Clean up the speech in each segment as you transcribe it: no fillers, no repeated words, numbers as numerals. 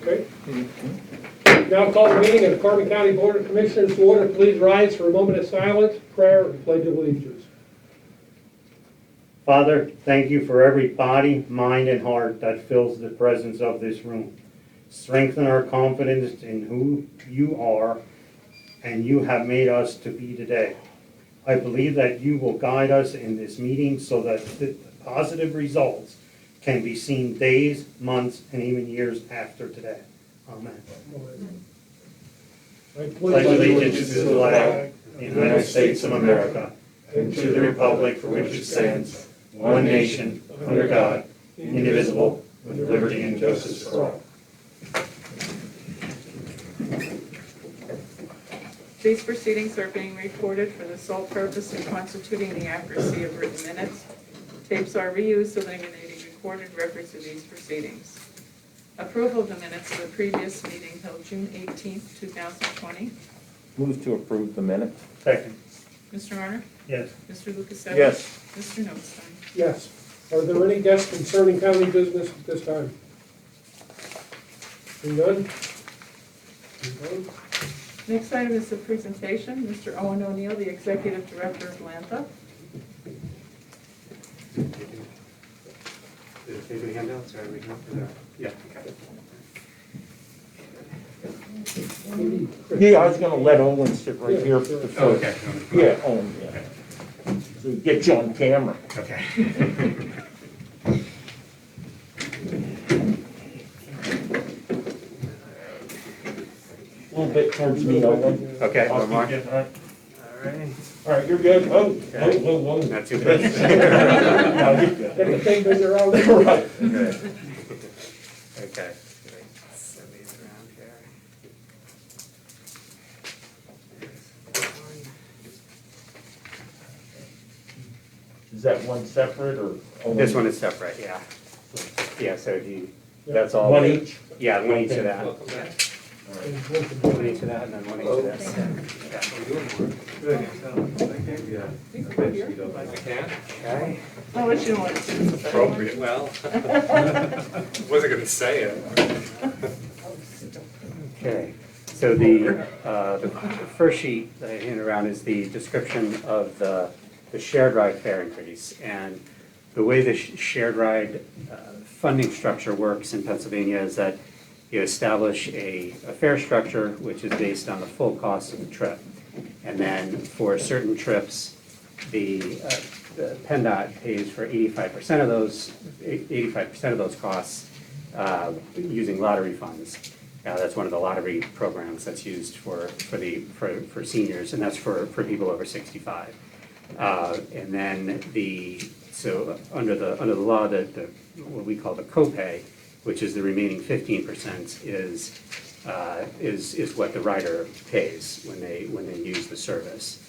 Okay. Now call the meeting of the Carbon County Board of Commissioners to order. Please rise for a moment of silence, prayer, and pledge of allegiance. Father, thank you for every body, mind, and heart that fills the presence of this room. Strengthen our confidence in who you are and you have made us to be today. I believe that you will guide us in this meeting so that the positive results can be seen days, months, and even years after today. Amen. I Pledge allegiance to the flag of the United States of America and to the republic for which it stands, one nation, under God, indivisible, with liberty and justice for all. These proceedings are being recorded for the sole purpose of constituting the accuracy of written minutes. Tapes are reused, eliminating recorded records of these proceedings. Approval of the minutes of the previous meeting held June 18th, 2020. Move to approve the minutes. Second. Mr. Honor? Yes. Mr. Lukasevich? Yes. Mr. Notstein? Yes. Are there any guests concerning county business at this time? Seeing none? Seeing none? Next item is the presentation. Mr. Owen O'Neill, the Executive Director of Lantha. Take the handouts or everything up there? Yeah. Yeah, I was gonna let Owen sit right here for the Oh, first. okay. Yeah, Owen, yeah. So we get you on camera. Okay. A little bit towards me, Owen. Okay, I'll one more. keep you- All right. Alright. All right, you're good. Oh, Okay. whoa. Not too bad. No, you're good. Everything bigger already? Right. Good. Okay. Send these around here. Is that one separate or? Owen? This one is separate, yeah. Yeah, so that's all. One each? Yeah, one each of that. All right. One each of that and then one each of this. Okay. I'll let you know what it is. Appropriate, well, wasn't gonna say it. Okay, so the first sheet that I handed around is the description of the shared ride fare increase. And the way the shared ride funding structure works in Pennsylvania is that you establish a fare structure which is based on the full cost of the trip. And then for certain trips, the PennDOT pays for 85% of those costs using lottery funds. That's one of the lottery programs that's used for seniors, and that's for people over 65. And then so under the law, what we call the copay, which is the remaining 15%, is what the rider pays when they use the service.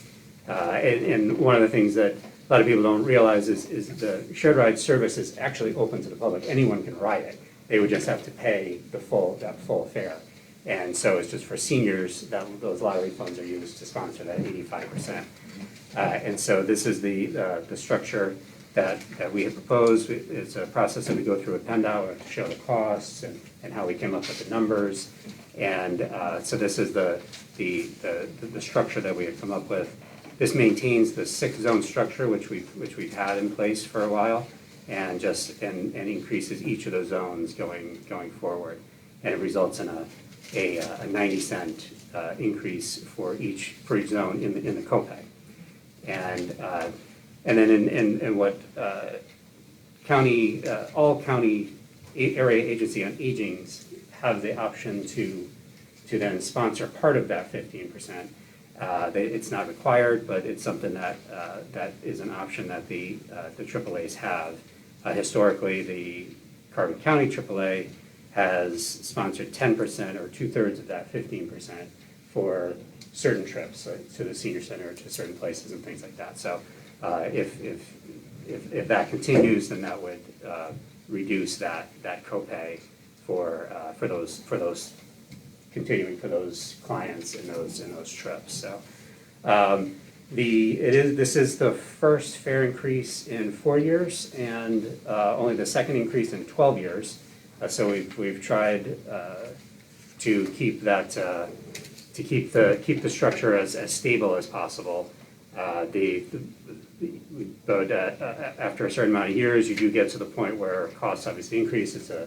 And one of the things that a lot of people don't realize is the shared ride service is actually open to the public. Anyone can ride it. They would just have to pay that full fare. And so it's just for seniors that those lottery funds are used to sponsor that 85%. And so this is the structure that we have proposed. It's a process that we go through with PennDOT to show the costs and how we came up with the numbers. And so this is the structure that we have come up with. This maintains the 6-zone structure which we've had in place for a while, and increases each of those zones going forward. And it results in a 90-cent increase for each zone in the copay. And then in what all county area agency on agings have the option to then sponsor part of that 15%. It's not required, but it's something that is an option that the AAAs have. Historically, the Carbon County AAA has sponsored 10% or 2/3 of that 15% for certain trips, like to the senior center, to certain places and things like that. So if that continues, then that would reduce that copay for those continuing for those clients in those trips. So this is the first fare increase in 4 years and only the second increase in 12 years. So we've tried to keep that, keep the structure as stable as possible. But after a certain amount of years, you do get to the point where costs obviously increase. It's a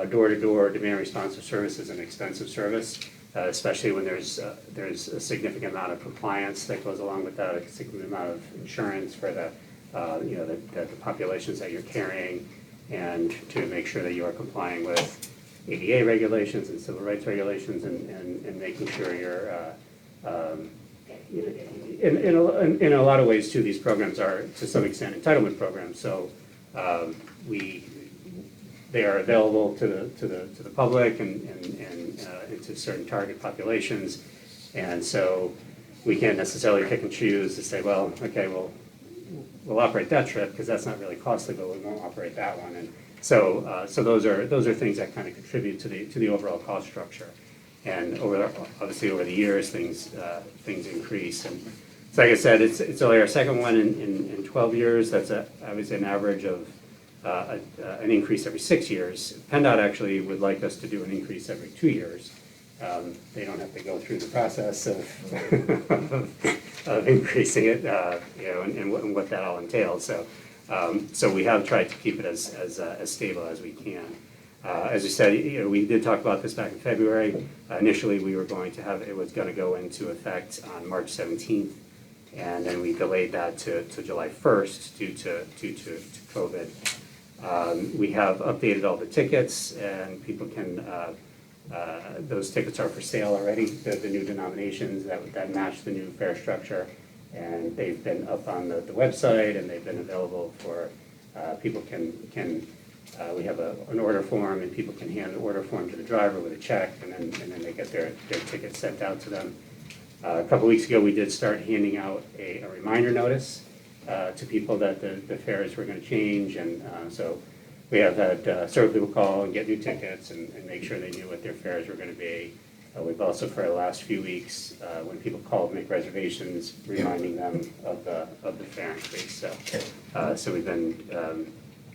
door-to-door demand responsive service is an expensive service, especially when there's a significant amount of compliance that goes along with that, a significant amount of insurance for the populations that you're carrying, and to make sure that you are complying with ADA regulations and civil rights regulations, and making sure you're in a lot of ways too, these programs are to some extent entitlement programs. So they are available to the public and to certain target populations, and so we can't necessarily pick and choose to say, well, okay, we'll operate that trip because that's not really costly, but we won't operate that one. And so those are things that kind of contribute to the overall cost structure. And obviously over the years, things increase. And so like I said, it's only our second one in 12 years. That's obviously an average of an increase every 6 years. PennDOT actually would like us to do an increase every 2 years. They don't have to go through the process of increasing it, and what that all entails. So we have tried to keep it as stable as we can. As you said, we did talk about this back in February. Initially, we were going to have it was going to go into effect on March 17th, and then we delayed that to July 1st due to COVID. We have updated all the tickets, and people can. Those tickets are for sale already. The new denominations that match the new fare structure, and they've been up on the website, and they've been available for people can. We have an order form, and people can hand the order form to the driver with a check, and then they get their tickets sent out to them. A couple weeks ago, we did start handing out a reminder notice to people that the fares were going to change, and so we have had several people call and get new tickets and make sure they knew what their fares were going to be. We've also, for the last few weeks, when people call to make reservations, reminding them of the fare increase. So we've been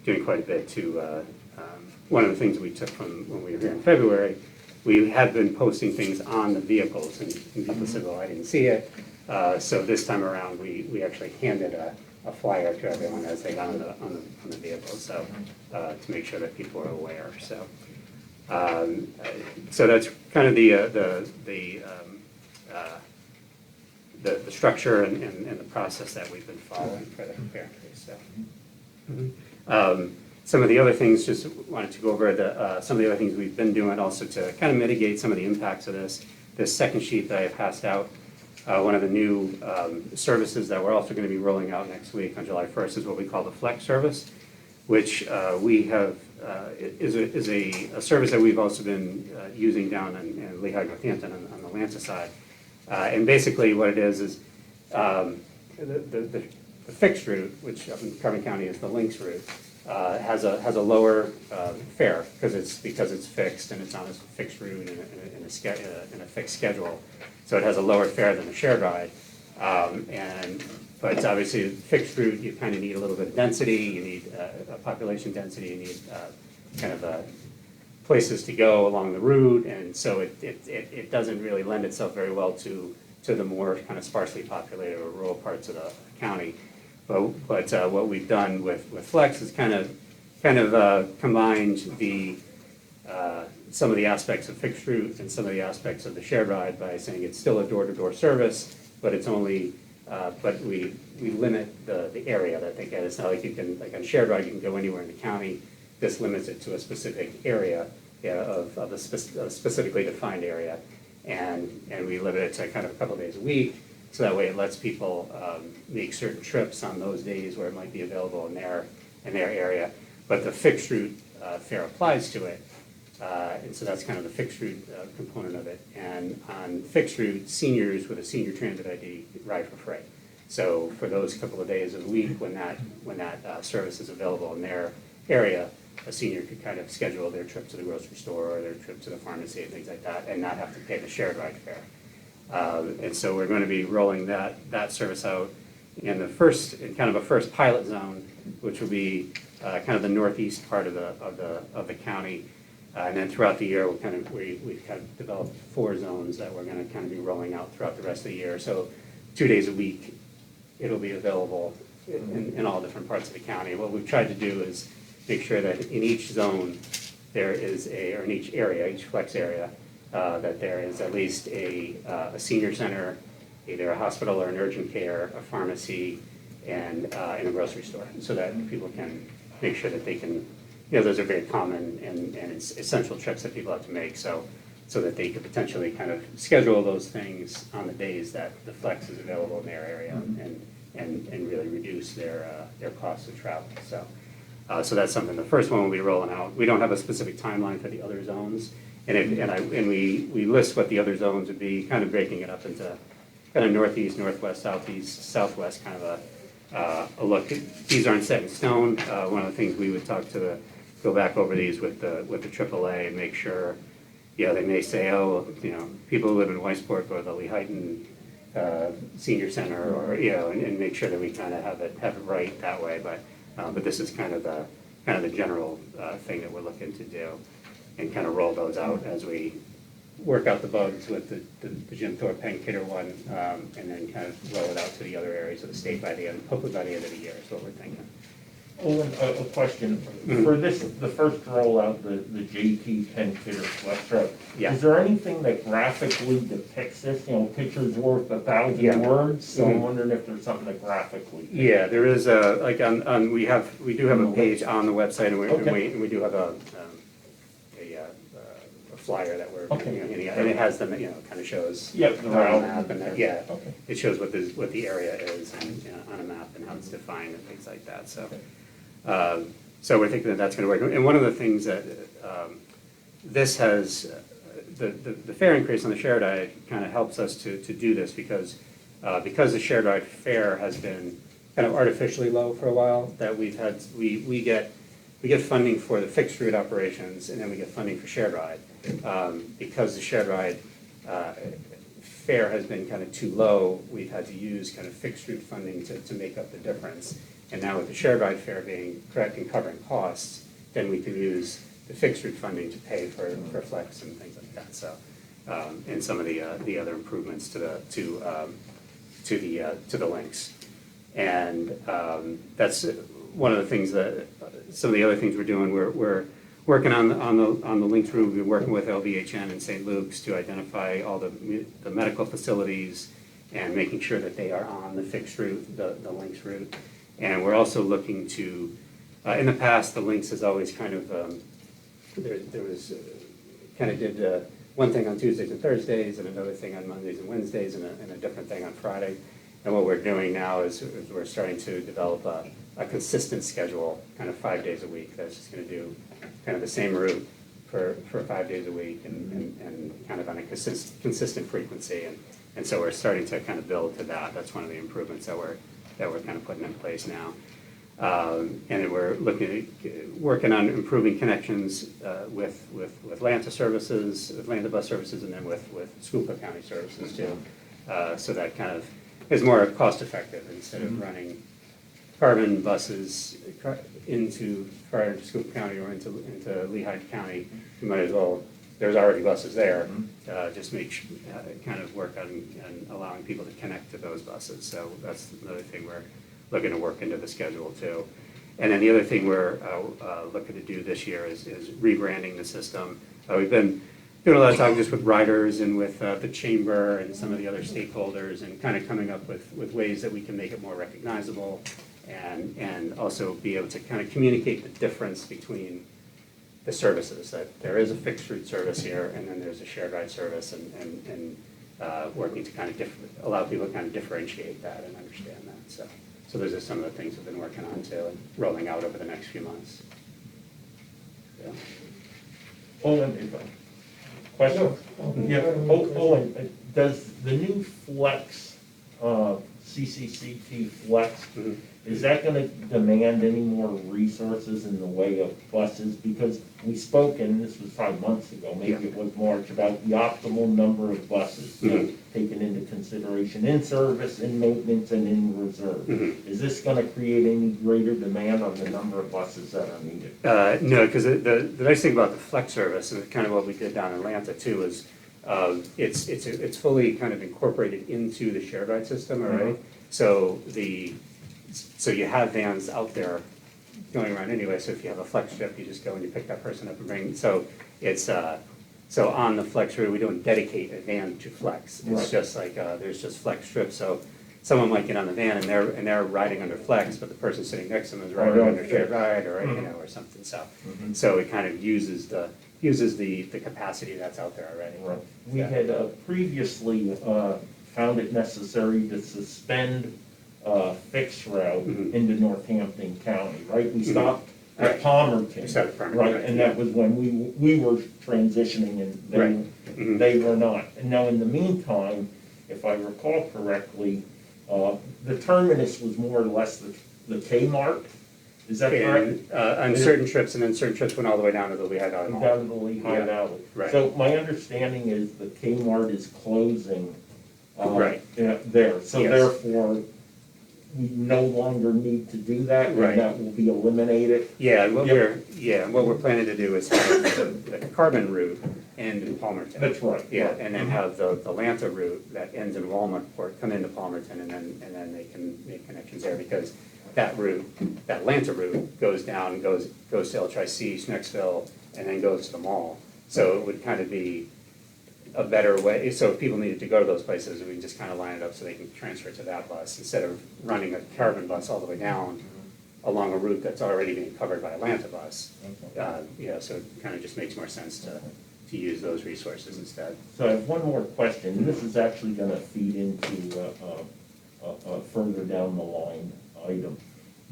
doing quite a bit to, one of the things we took from when we were here in February, we had been posting things on the vehicles, and people said, well, I didn't see it. So this time around, we actually handed a flyer to everyone as they got on the vehicle, so to make sure that people are aware. So that's kind of the structure and the process that we've been following for the fare increase. Some of the other things, just wanted to go over some of the other things we've been doing also to kind of mitigate some of the impacts of this. This second sheet that I passed out, one of the new services that we're also going to be rolling out next week on July 1st is what we call the Flex service, which we have is a service that we've also been using down in Lehigh, Northampton on the Lanza side. And basically what it is the fixed route, which up in Carbon County is the Lynx route, has a lower fare because it's fixed, and it's on a fixed route in a fixed schedule. So it has a lower fare than a shared ride. But obviously fixed route, you kind of need a little bit of density, you need a population density, you need kind of places to go along the route, and so it doesn't really lend itself very well to the more kind of sparsely populated or rural parts of the county. But what we've done with Flex is kind of combined some of the aspects of fixed route and some of the aspects of the shared ride by saying it's still a door-to-door service, but it's only but we limit the area that they get. It's not like you can, like on shared ride, you can go anywhere in the county. This limits it to a specific area of a specifically defined area, and we limit it to kind of a couple of days a week. So that way it lets people make certain trips on those days where it might be available in their area. But the fixed route fare applies to it. And so that's kind of the fixed route component of it. And on fixed route, seniors with a senior transit ID ride for free. So for those couple of days of the week when that service is available in their area, a senior could kind of schedule their trip to the grocery store or their trip to the pharmacy and things like that and not have to pay the shared ride fare. And so we're going to be rolling that service out in kind of a first pilot zone, which will be kind of the northeast part of the county. And then throughout the year, we've kind of developed 4 zones that we're gonna kind of be rolling out throughout the rest of the year. So 2 days a week, it'll be available in all different parts of the county. What we've tried to do is make sure that in each zone, there is or in each area, each flex area, that there is at least a senior center, either a hospital or an urgent care, a pharmacy, and a grocery store, so that people can make sure that they can, those are very common and it's essential trips that people have to make, so that they could potentially kind of schedule those things on the days that the flex is available in their area and really reduce their costs of travel, so. So that's something, the first one we'll be rolling out. We don't have a specific timeline for the other zones. And we list what the other zones would be, kind of breaking it up into kind of northeast, northwest, southeast, southwest, kind of a look. These aren't set in stone. One of the things we would go back over these with the AAA and make sure, they may say, people who live in Weissport go to the Lehighton Senior Center, or, and make sure that we kind of have it right that way. But this is kind of the general thing that we're looking to do, and kind of roll those out as we work out the bugs with the Jim Thorpe Penn Kidder one, and then kind of roll it out to the other areas of the state hopefully by the end of the year is what we're thinking. Owen, a question. For the first rollout, the JT Penn Kidder Flex Route, Yeah. is there anything that graphically depicts this? Pictures worth 1,000 Yeah. words, so I'm Mhm. wondering if there's something that graphically. Yeah, there is we do have a page on the website, and we do have a flyer that we're, Okay. and it has them, kind of shows. Yep, the on a route. map, and Okay. it shows what the area is and, on a map and how it's defined and things like that, so. So we're thinking that that's gonna work. And one of the things that, this has, the fare increase on the shared ride kind of helps us to do this because the shared ride fare has been kind of artificially low for a while, that we get funding for the fixed route operations, and then we get funding for shared ride. Because the shared ride fare has been kind of too low, we've had to use kind of fixed route funding to make up the difference. And now with the shared ride fare being correct and covering costs, then we can use the fixed route funding to pay for flex and things like that, so. And some of the other improvements to the links. And that's one of the things some of the other things we're doing, we're working on the links route. We've been working with LVHN and St. Luke's to identify all the medical facilities and making sure that they are on the fixed route, the links route. And we're also looking to, in the past, the links has always kind of, there was, kind of did one thing on Tuesdays and Thursdays and another thing on Mondays and Wednesdays and a different thing on Friday. And what we're doing now is we're starting to develop a consistent schedule, kind of 5 days a week, that's just gonna do kind of the same route for 5 days a week and kind of on a consistent frequency. And so we're starting to kind of build to that. That's one of the improvements that we're kind of putting in place now. And then we're working on improving connections with Atlanta services, Atlanta bus services, and then with Schuylkill County services too. So that kind of is more cost effective instead of running carbon buses into Schuylkill County or into Lehigh County. You might as well, there's already buses there, just kind of work on allowing people to connect to those buses. So that's another thing we're looking to work into the schedule too. And then the other thing we're looking to do this year is rebranding the system. We've been doing a lot of talking just with riders and with the chamber and some of the other stakeholders, and kind of coming up with ways that we can make it more recognizable and also be able to kind of communicate the difference between the services, that there is a fixed route service here and then there's a shared ride service, and working to kind of allow people to kind of differentiate that and understand that. So those are some of the things we've been working on too, and rolling out over the next few months. Yeah. Owen, question? Yeah, Owen, does the new Flex CCCT Flex, Mhm. is that gonna demand any more resources in the way of buses? Because we spoke, and this was 5 months ago, maybe it was March, about the optimal number of buses Mhm. taken into consideration in service, in maintenance, and in reserve. Mhm. Is this gonna create any greater demand on the number of buses that are needed? No, because the nice thing about the flex service, and kind of what we did down in Atlanta too, is it's fully kind of incorporated into the shared ride system already. So so you have vans out there going around anyway, so if you have a flex trip, you just go and you pick that person up and bring, so it's, so on the flex route, we don't dedicate a van to flex. Right. It's just like, there's just flex trips, so someone might get on the van and they're riding under flex, but the person sitting next to them is riding Right. under shared ride or, you know, or something, so. So it kind of uses the capacity that's out there already. Right. We had previously found it necessary to suspend fixed route Mhm. into Northampton County, right? We Mhm. stopped Right. at Palmerton. We stopped at Palmerton, Right, right, and yeah. that was when we were transitioning and Right. Mhm. they were not. And now in the meantime, if I recall correctly, the terminus was more or less the Kmart. Is that correct? And, on certain trips, and then certain trips went all the way down to the Lehigh Valley Mall. Down to the Lehigh Yeah. Valley. Right. So my understanding is the Kmart is closing. Right. There, so Yes. therefore, we no longer need to do that, Right. and that will be eliminated. Yeah, and Yep. what we're planning to do is have the Carbon route end in Palmerton. That's right. Yeah, and then have the Lanta route that ends in Walmartport come into Palmerton, and then they can make connections there, because that route, that Lanta route goes down, goes to El Tri-C, Schnecksville, and then goes to the mall. So it would kind of be a better way, so if people needed to go to those places, we can just kind of line it up so they can transfer to that bus, instead of running a Carbon bus all the way down along a route that's already being covered by a Lanta bus. Yeah, so it kind of just makes more sense to use those resources instead. So I have one more question, and this is actually gonna feed into a further down the line item.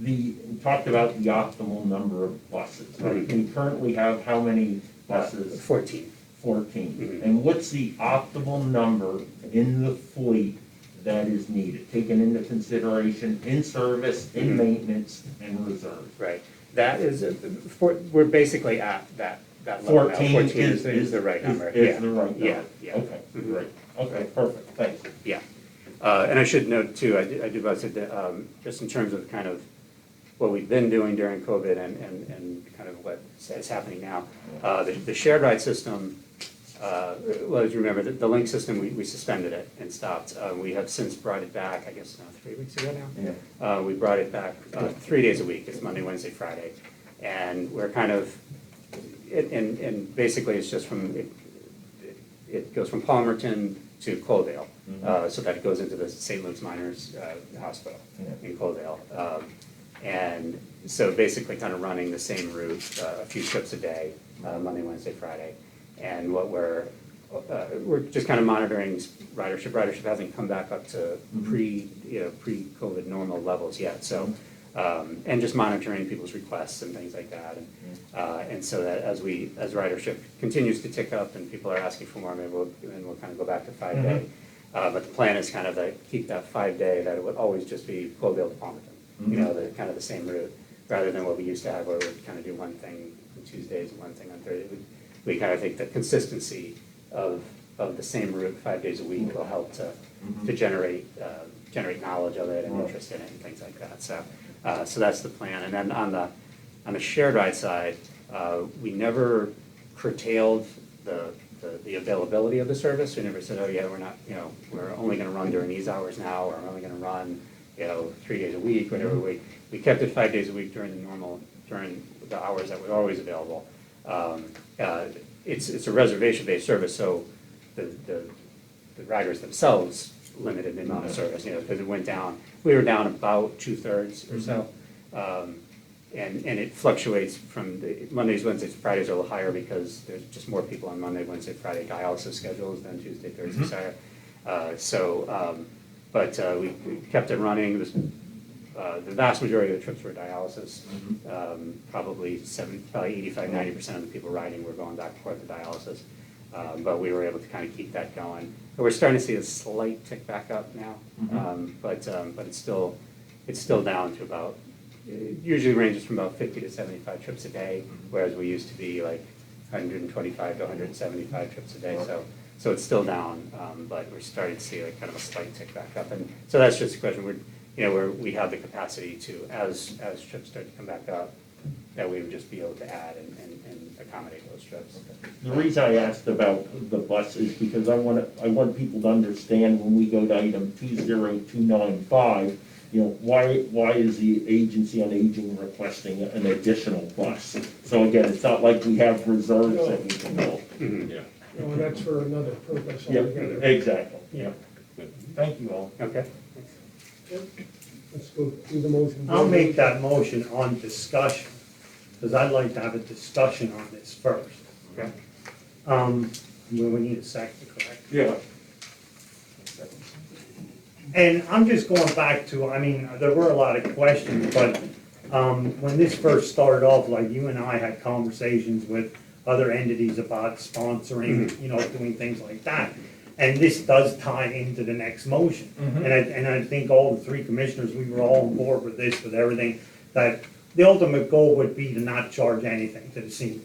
We talked about the optimal number of buses, right? Mhm. We currently have how many buses? 14. 14. Mhm. And what's the optimal number in the fleet that is needed, taken into consideration in service, in Mhm. maintenance, and reserve? Right, that is, we're basically at that level now. 14 is the right number, Is yeah. the right number? Yeah, yeah. Okay, Mhm. great. Okay, perfect, thanks. Yeah, and I should note too, I do want to say, just in terms of kind of what we've been doing during COVID and kind of what is happening now, the shared ride system, well, as you remember, the link system, we suspended it and stopped. We have since brought it back, I guess, 3 weeks ago now? Yeah. We brought it back 3 days a week, it's Monday, Wednesday, Friday. And we're kind of, and basically it's just it goes from Palmerton to Coaldale, so that it goes into the St. Luke's Miners Hospital in Coaldale. And so basically kind of running the same route, a few trips a day, Monday, Wednesday, Friday. And what we're just kind of monitoring ridership. Ridership hasn't come back up to pre-COVID normal levels yet, so. And just monitoring people's requests and things like that. And so that as ridership continues to tick up and people are asking for more, maybe we'll kind of go back to 5-day. But the plan is kind of to keep that 5-day, that it would always just be Coaldale to Palmerton, you know, kind of the same route, rather than what we used to have where we'd kind of do one thing on Tuesdays and one thing on Thursdays. We kind of think the consistency of the same route 5 days a week will help to generate knowledge of it and interest in it and things like that. So that's the plan. And then on the shared ride side, we never curtailed the availability of the service. We never said, oh yeah, we're not, you know, we're only going to run during these hours now, or we're only going to run, you know, 3 days a week, whatever. We kept it 5 days a week during the hours that were always available. It's a reservation-based service, so the riders themselves limited the amount of service, you know, because it went down. We were down about 2/3 or so. And it fluctuates from Mondays, Wednesdays, Fridays are a little higher because there's just more people on Monday, Wednesday, Friday dialysis schedules than Tuesday, Thursday, Saturday. But we kept it running. The vast majority of the trips were dialysis. Probably 85-90% of the people riding were going back and forth to dialysis. But we were able to kind of keep that going. we're starting to see a slight tick back up now, but it's still down to about, it usually ranges from about 50 to 75 trips a day, whereas we used to be like 125 to 175 trips a day, so it's still down, but we're starting to see like kind of a slight tick back up, and so that's just a question, we have the capacity to, as trips start to come back up, that we would just be able to add and accommodate those trips. The reason I asked about the bus is because I want people to understand when we go to item 20295, why is the Agency on Aging requesting an additional bus? So again, it's not like we have reserves that we can build. Yeah. No, that's for another purpose Yeah, altogether. exactly, yeah. Thank you all. Okay? Let's go through the motion. I'll make that motion on discussion, because I'd like to have a discussion on this first. Okay. We need a second, correct? Yeah. And I'm just going back to, I mean, there were a lot of questions, but when this first started off, like you and I had conversations with other entities about sponsoring, doing things like that. And this does tie into the next motion. And I think all the three commissioners, we were all on board with this, with everything, that the ultimate goal would be to not charge anything to the seniors,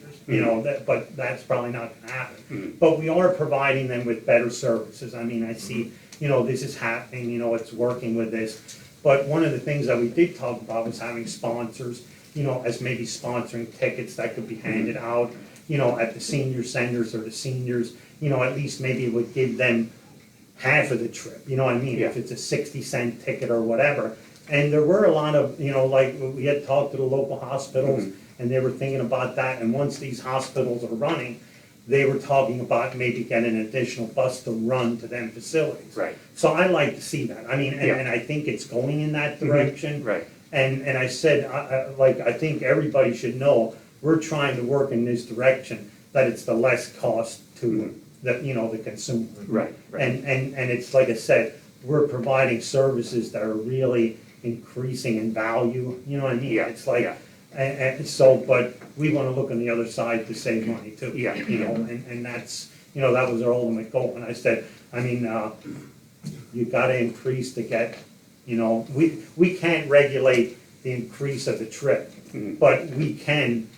but that's probably not gonna happen. But we are providing them with better services. I mean, I see, this is happening, it's working with this. But one of the things that we did talk about was having sponsors, as maybe sponsoring tickets that could be handed out, at the senior centers or the seniors, at least maybe it would give them half of the trip, you know what I mean? If it's a 60-cent ticket or whatever. And there were a lot of, like we had talked to the local hospitals and they were thinking about that. And once these hospitals are running, they were talking about maybe getting an additional bus to run to them facilities. Right. So I like to see that. I mean, Yeah. and I think it's going in that direction. Right. And I said, I think everybody should know, we're trying to work in this direction, that it's the less cost to the consumer. Right. And it's like I said, we're providing services that are really increasing in value, you know what I mean? Yeah, It's like, yeah. and so, but we wanna look on the other side to save money too. Yeah, And that's, that was our ultimate goal, and I said, I mean, you gotta increase to get, we can't regulate the increase of the trip, but we can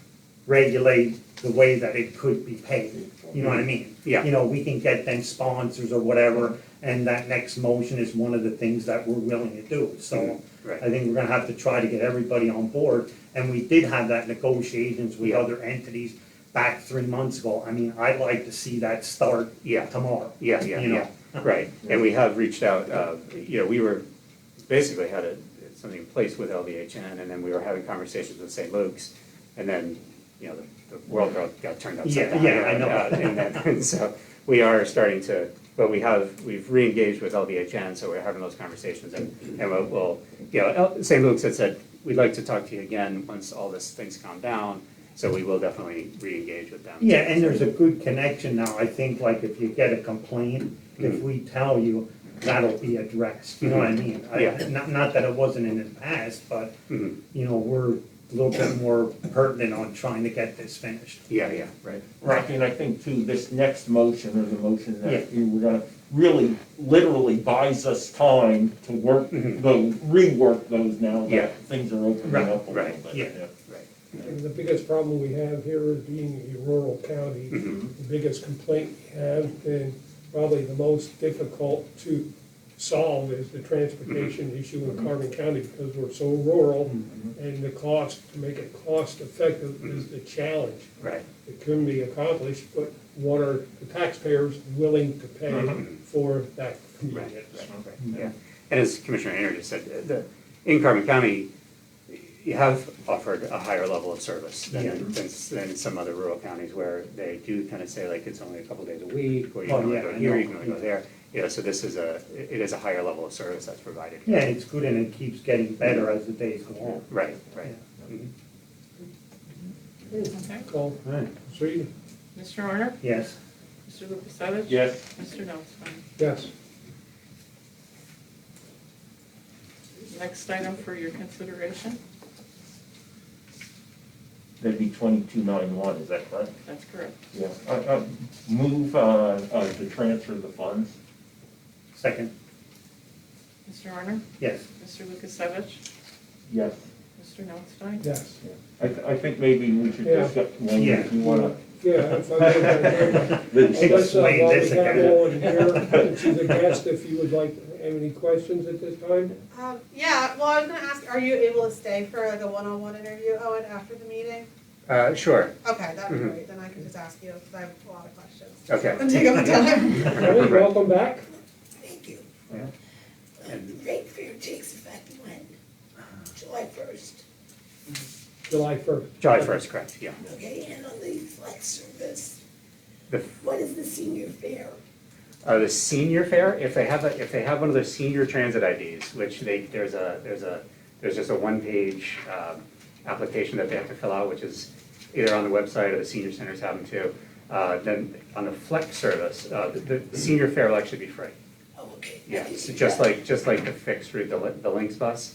regulate the way that it could be paid, you know what I mean? Yeah. We can get them sponsors or whatever, and that next motion is one of the things that we're willing to do, so Right. I think we're gonna have to try to get everybody on board, and we did have that negotiations with Yeah. other entities back 3 months ago. I mean, I'd like to see that start Yeah. tomorrow. Yeah, right, and we have reached out, we were, basically had something in place with LVHN, and then we were having conversations with St. Luke's, and then, the world got turned upside down. Yeah, I know. And so, we are starting to, but we've re-engaged with LVHN, so we're having those conversations, and we'll, St. Luke's had said, we'd like to talk to you again once all this things calm down, so we will definitely re-engage with them. Yeah, and there's a good connection now. I think like if you get a complaint, if we tell you, that'll be addressed, you know what I mean? Yeah. Not that it wasn't in the past, but, Mhm. we're a little bit more pertinent on trying to get this finished. Yeah, right. Rocky, and I think too, this next motion or the motion Yeah. that you were gonna really literally buys us time to work, rework those now Yeah. that things are opening Right, up a little right, bit. yeah. And the biggest problem we have here is being a rural county. The biggest complaint we have, and probably the most difficult to solve, is the transportation issue in Carbon County, because we're so rural, and the cost, to make it cost effective is the challenge. Right. It can be accomplished, but what are the taxpayers willing to pay for that convenience? Yeah, and as Commissioner Hayner just said, in Carbon County, you have offered a higher level of service than some other rural counties where they do kind of say like it's only a couple days a week, or you can only go here, you can only go there. So this is it is a higher level of service that's provided. Yeah, and it's good and it keeps getting better as the days go on. Right. Okay. Call, Right. Sweet, Mr. Honor? Yes. Mr. Lukasevich? Yes. Mr. Notstein? yes. Next item for your consideration? That'd be 2291, is that correct? That's correct. Yeah. Move to transfer the funds. Second, Mr. Honor? yes. Mr. Lukasevich? Yes. Mr. Notstein? Yes. I think maybe we should Yeah. discuss, Wayne, if you wanna. Yeah, if I may, the- Explain while this we have again. Lauren here, since she's a guest, if you would like, have any questions at this time? Yeah, well, I was gonna ask, are you able to stay for like a one-on-one interview, Owen, after the meeting? Sure, Okay, that'd be Mhm. great, then I can just ask you, because I have a lot of questions. okay. And take up the time. Kelly, welcome back. Thank you. Yeah. The rate fair takes effect when? July 1st. July 1st. July 1st, correct, yeah. Okay, and on the flex service, The what is the senior fare? The senior fare, if they have one of their senior transit IDs, which there's just a one-page application that they have to fill out, which is either on the website or the senior centers have them too. Then on the flex service, the senior fare will actually be free. Oh, okay. Yeah, so just like the fixed route, the Lynx bus,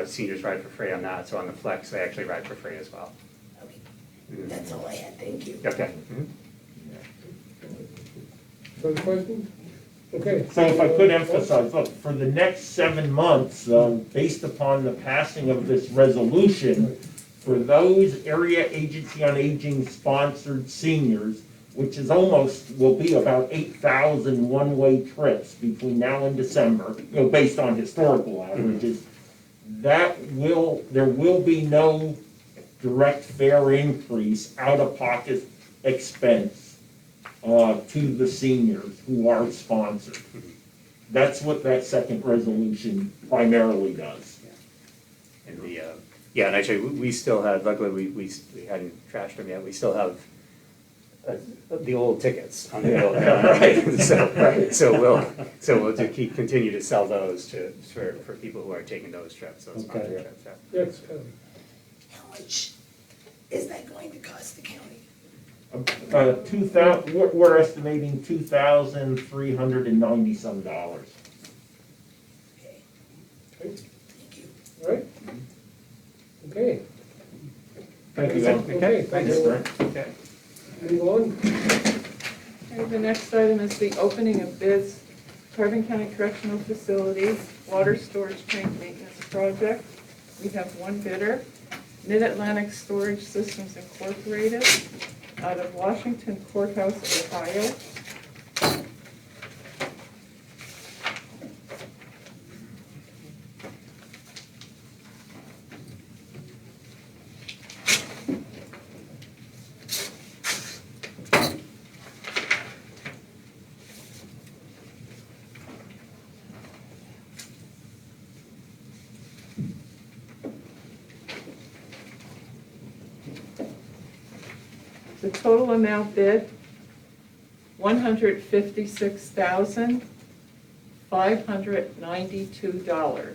seniors ride for free on that. So on the flex, they actually ride for free as well. Okay, Mhm. that's all I had, thank you. Okay. Mhm. Further questions? Okay. So if I could emphasize, look, for the next 7 months, based upon the passing of this resolution, for those area agency on aging sponsored seniors, which is almost, will be about 8,000 one-way trips between now and December, based on historical averages, there will be no direct fare increase, out-of-pocket expense to the seniors who are sponsored. That's what that second resolution primarily does. And yeah, and actually, we still have, luckily, we hadn't trashed them yet, we still have the old tickets on the old, Right. So we'll continue to sell those for people who are taking those trips, those sponsored Okay. trips, yeah. Yes, Kelly. How much is that going to cost the county? 2,000, we're estimating $2,390 some dollars. Okay, Okay, thank you. all right. Okay, Thank you, okay, thank you. Okay. Move on. Okay, the next item is the opening of bids, Carbon County Correctional Facility Water Storage Tank Maintenance Project. We have one bidder, Mid-Atlantic Storage Systems Incorporated, out of Washington Courthouse, Ohio. The total amount bid, $156,592.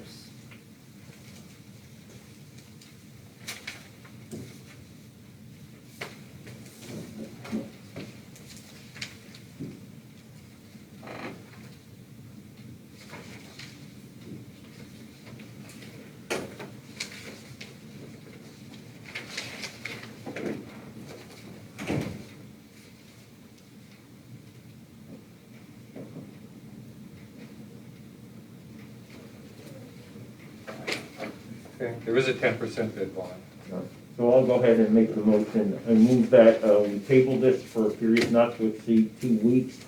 Okay, there is a 10% bid bond. So I'll go ahead and make the motion and move that we table this for a period not to exceed 2 weeks.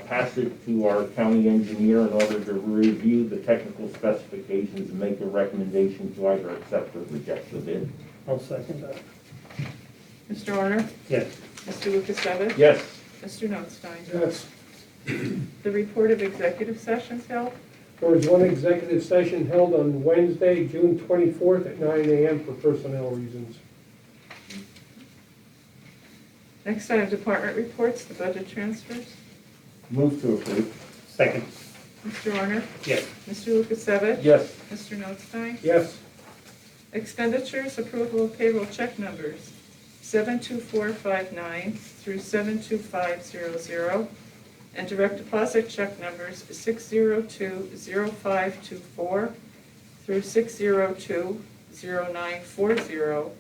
Pass it to our county engineer in order to review the technical specifications and make a recommendation to either accept or reject the bid. I'll second that. Mr. Honor? Yes. Mr. Lukasevich? Yes. Mr. Notstein? Yes, The report of executive sessions held. there was one executive session held on Wednesday, June 24th at 9 a.m. for personnel reasons. Next item, department reports, the budget transfers. Move to approve. Second, Mr. Honor? yes. Mr. Lukasevich? Yes. Mr. Notstein? Yes, Expenditures, approval of payroll check numbers 72459 through 72500, and direct deposit check numbers 6020524 through 6020940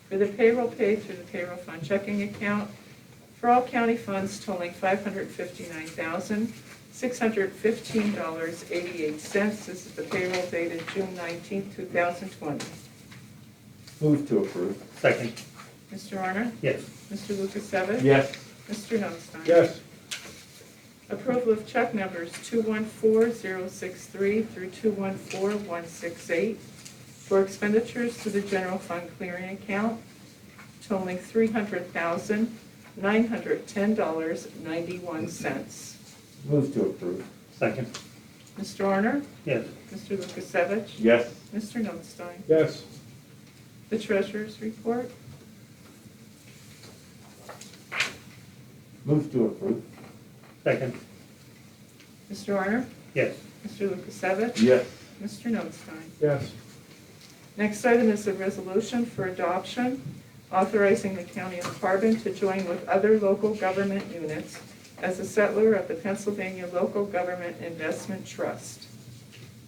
for the payroll paid through the payroll fund checking account for all county funds totaling $615.88. This is the payroll dated June 19, 2020. Move to approve. Second. Mr. Honor? Yes. Mr. Lukasevich? Yes. Mr. Notstein? Yes, Approval of check numbers 214063 through 214168 for expenditures to the general fund clearing account totaling $300,910.91. Move to approve. Second. Mr. Honor? Yes. Mr. Lukasevich? Yes. Mr. Notstein? yes, The treasurer's report? Move to approve. Second. Mr. Honor? Yes. Mr. Lukasevich? Yes. Mr. Notstein? yes, Next item is a resolution for adoption authorizing the County of Carbon to join with other local government units as a settler of the Pennsylvania Local Government Investment Trust.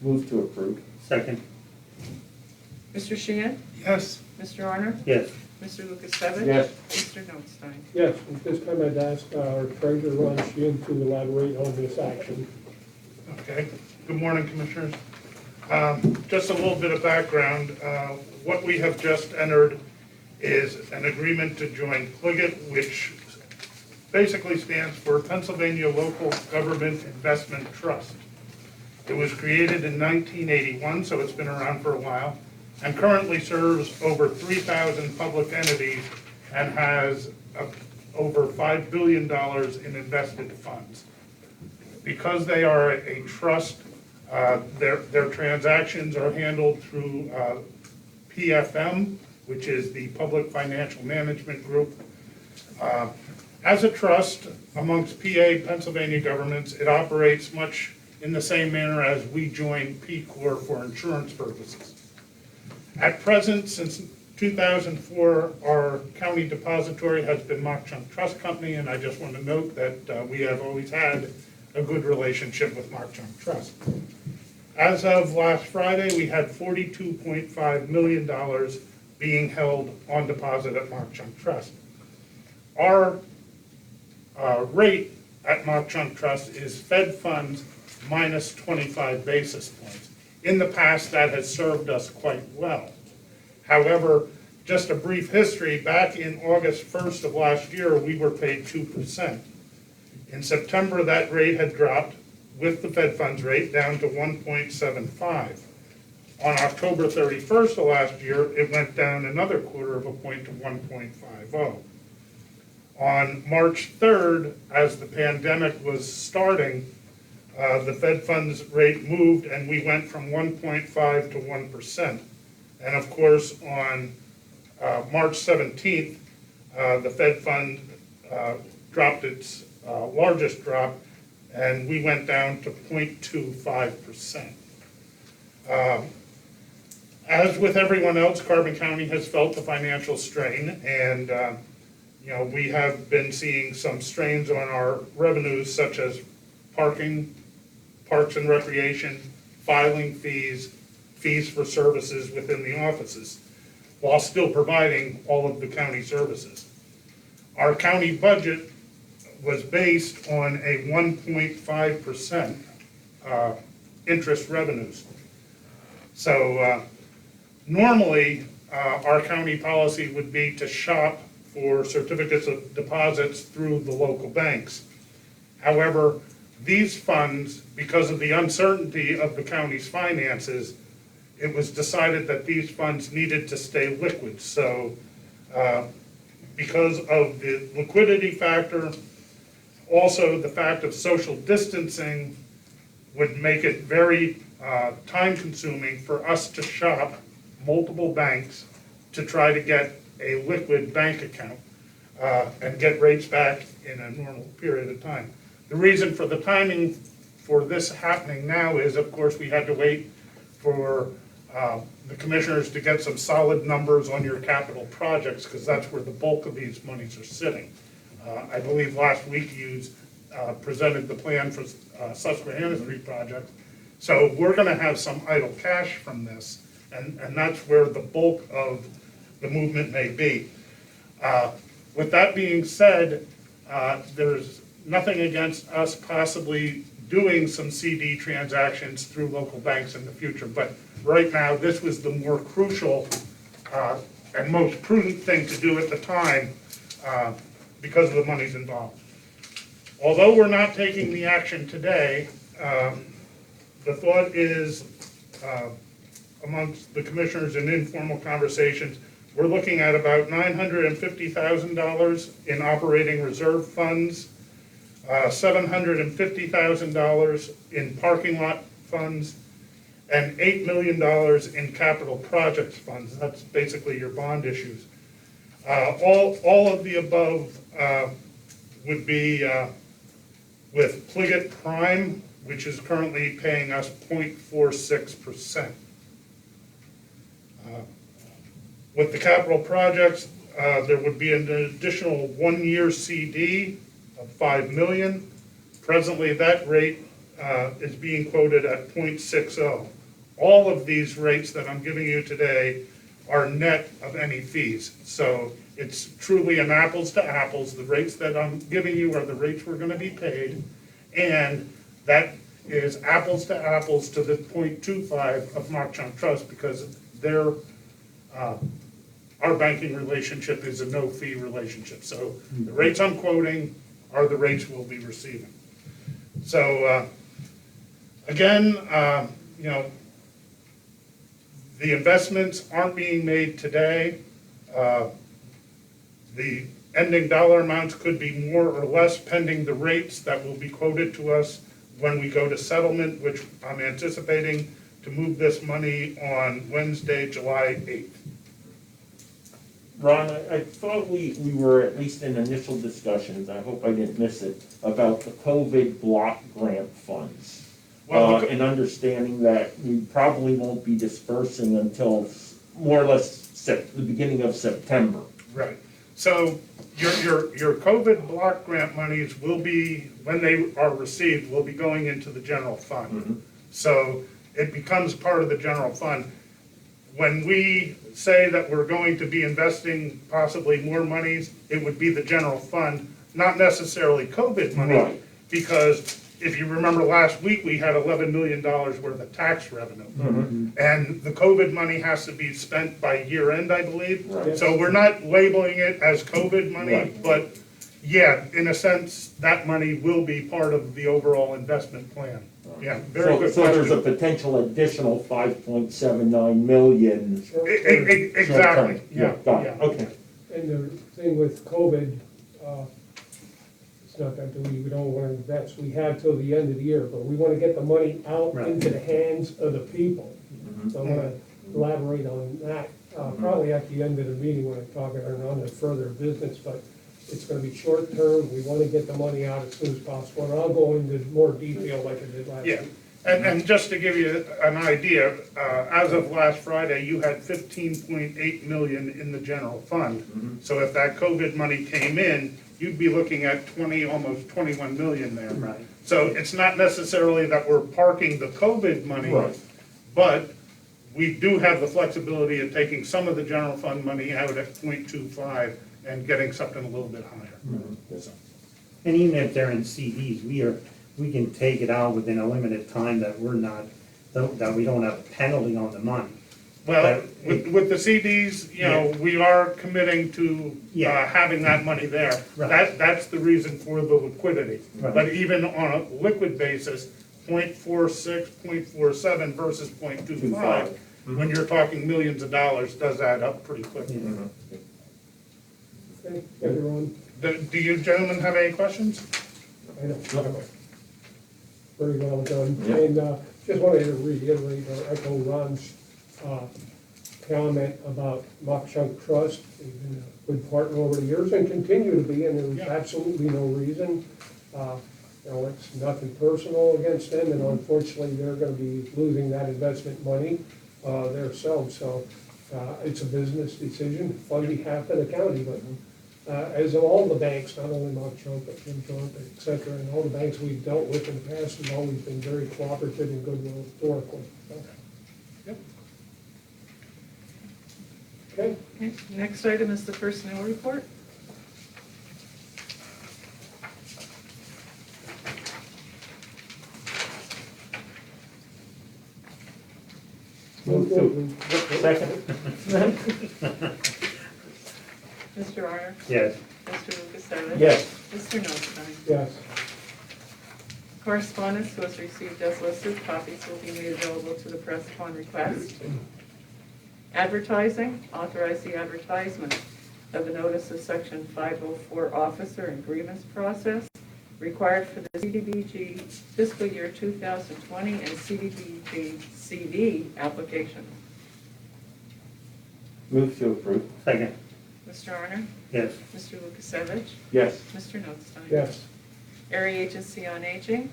Move to approve. Second. Mr. Sheehan? Yes. Mr. Honor? Yes. Mr. Lukasevich? Yes. Mr. Notstein? yes. At this time, I'd ask our treasurer, Ron Sheehan, to elaborate on this action. Okay, good morning, Commissioners. Just a little bit of background. What we have just entered is an agreement to join PLGIT, which basically stands for Pennsylvania Local Government Investment Trust. It was created in 1981, so it's been around for a while, and currently serves over 3,000 public entities and has over $5 billion in invested funds. Because they are a trust, their transactions are handled through PFM, which is the Public Financial Management Group. As a trust amongst PA, Pennsylvania governments, it operates much in the same manner as we join PCOR for insurance purposes. At present, since 2004, our county depository has been Mock Chunk Trust Company, and I just want to note that we have always had a good relationship with Mock Chunk Trust. As of last Friday, we had $42.5 million being held on deposit at Mock Chunk Trust. Our rate at Mock Chunk Trust is Fed funds minus 25 basis points. In the past, that has served us quite well. However, just a brief history, back in August 1st of last year, we were paid 2%. In September, that rate had dropped with the Fed funds rate down to 1.75. On October 31st of last year, it went down another quarter of a point to 1.50. On March 3rd, as the pandemic was starting, the Fed funds rate moved and we went from 1.5 to 1%. And of course, on March 17th, the Fed fund dropped its largest drop, and we went down to 0.25%. As with everyone else, Carbon County has felt the financial strain, and we have been seeing some strains on our revenues, such as parking, parks and recreation, filing fees, fees for services within the offices, while still providing all of the county services. Our county budget was based on a 1.5% interest revenues. So normally, our county policy would be to shop for certificates of deposits through the local banks. However, these funds, because of the uncertainty of the county's finances, it was decided that these funds needed to stay liquid. So because of the liquidity factor, also the fact of social distancing would make it very time consuming for us to shop multiple banks to try to get a liquid bank account and get rates back in a normal period of time. The reason for the timing for this happening now is, of course, we had to wait for the commissioners to get some solid numbers on your capital projects, because that's where the bulk of these monies are sitting. I believe last week you presented the plan for Susquehanna Street project. So we're going to have some idle cash from this, and that's where the bulk of the movement may be. With that being said, there's nothing against us possibly doing some CD transactions through local banks in the future. But right now, this was the more crucial and most prudent thing to do at the time because of the monies involved. Although we're not taking the action today, the thought is amongst the commissioners in informal conversations, we're looking at about $950,000 in operating reserve funds, $750,000 in parking lot funds, and $8 million in capital projects funds. That's basically your bond issues. All of the above would be with Pliget Prime, which is currently paying us 0.46%. With the capital projects, there would be an additional one-year CD of $5 million. Presently, that rate is being quoted at 0.60. All of these rates that I'm giving you today are net of any fees. So it's truly an apples to apples. The rates that I'm giving you are the rates we're going to be paid. And that is apples to apples to the 0.25 of Mock Chunk Trust because our banking relationship is a no-fee relationship. So the rates I'm quoting are the rates we'll be receiving. So again, the investments aren't being made today. The ending dollar amounts could be more or less pending the rates that will be quoted to us when we go to settlement, which I'm anticipating to move this money on Wednesday, July 8th. Ron, I thought we were at least in initial discussions, I hope I didn't miss it, about the COVID block grant funds. Well, And understanding that we probably won't be dispersing until more or less the beginning of September. Right. So your COVID block grant monies will be, when they are received, will be going into the general fund. Mm-hmm. So it becomes part of the general fund. When we say that we're going to be investing possibly more monies, it would be the general fund, not necessarily COVID money. Right. Because if you remember last week, we had $11 million worth of tax revenue. Mm-hmm. And the COVID money has to be spent by year end, I believe. Right. So we're not labeling it as COVID money, Right. but yeah, in a sense, that money will be part of the overall investment plan. Yeah, very good So there's a question. potential additional 5.79 million. Exactly, yeah, Got it, yeah. okay. And the thing with COVID, it's not that we don't want to invest, we have till the end of the year, but we want to get the money out Right. into the hands of the people. So I'm gonna elaborate on that, probably at the end of the meeting when I'm talking on the further business, but it's gonna be short term, we want to get the money out as soon as possible, and I'll go into more detail like I did last Yeah, week. and just to give you an idea, as of last Friday, you had 15.8 million in the general fund. So if that COVID money came in, you'd be looking at almost 21 million there. Right. So it's not necessarily that we're parking the COVID money, Right. but we do have the flexibility of taking some of the general fund money out at 0.25 and getting something a little bit higher. So, And even if they're in CDs, we can take it out within a limited time that that we don't have a penalty on the money. well, with the CDs, we are committing to Yeah. having that money there. Right. That's the reason for the liquidity. Right. But even on a liquid basis, 0.46, 0.47 versus 0.25, when you're talking millions of dollars, does add up pretty quickly. Okay, everyone, Do you gentlemen have any questions? I know. Very well done. Yeah. And just wanted to reiterate or echo Ron's comment about Mock Chunk Trust. They've been a good partner over the years and continue to be, and there's Yeah. absolutely no reason. It's nothing personal against them, and unfortunately, they're gonna be losing that investment money themselves. So it's a business decision on behalf of the county, but as of all the banks, not only Mock Chunk, but Jim Trump, et cetera, and all the banks we've dealt with in the past have always been very cooperative and good historically. Yep. Okay, Okay, next item is the personnel report. Second. Mr. Arner? Yes. Mr. Lukasevich? Yes. Mr. Notstein? Yes. Correspondence was received as listed. Copies will be made available to the press upon request. Advertising, authorize the advertisement of the notice of section 504 officer and grievance process required for the CDBG fiscal year 2020 and CDBG CD applications. Move to approve. Second. Mr. Arner? Yes. Mr. Lukasevich? Yes. Mr. Notstein? Yes. Area Agency on Aging.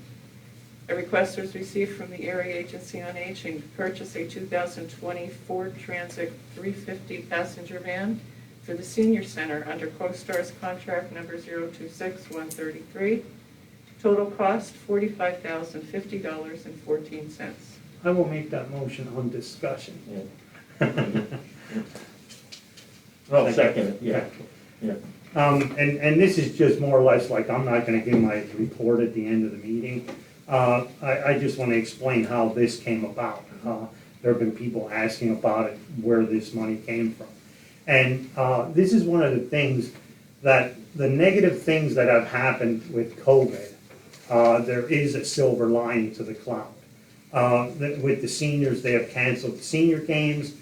A request was received from the Area Agency on Aging to purchase a 2020 Ford Transit 350 passenger van for the senior center under CoStar's contract number 026133. Total cost $45,050.14. I will make that motion on discussion. I'll second it, yeah. Yeah. And this is just more or less like, I'm not gonna give my report at the end of the meeting. I just wanna explain how this came about. There have been people asking about it, where this money came from. And this is one of the things that, the negative things that have happened with COVID, there is a silver lining to the cloud. With the seniors, they have canceled the senior games.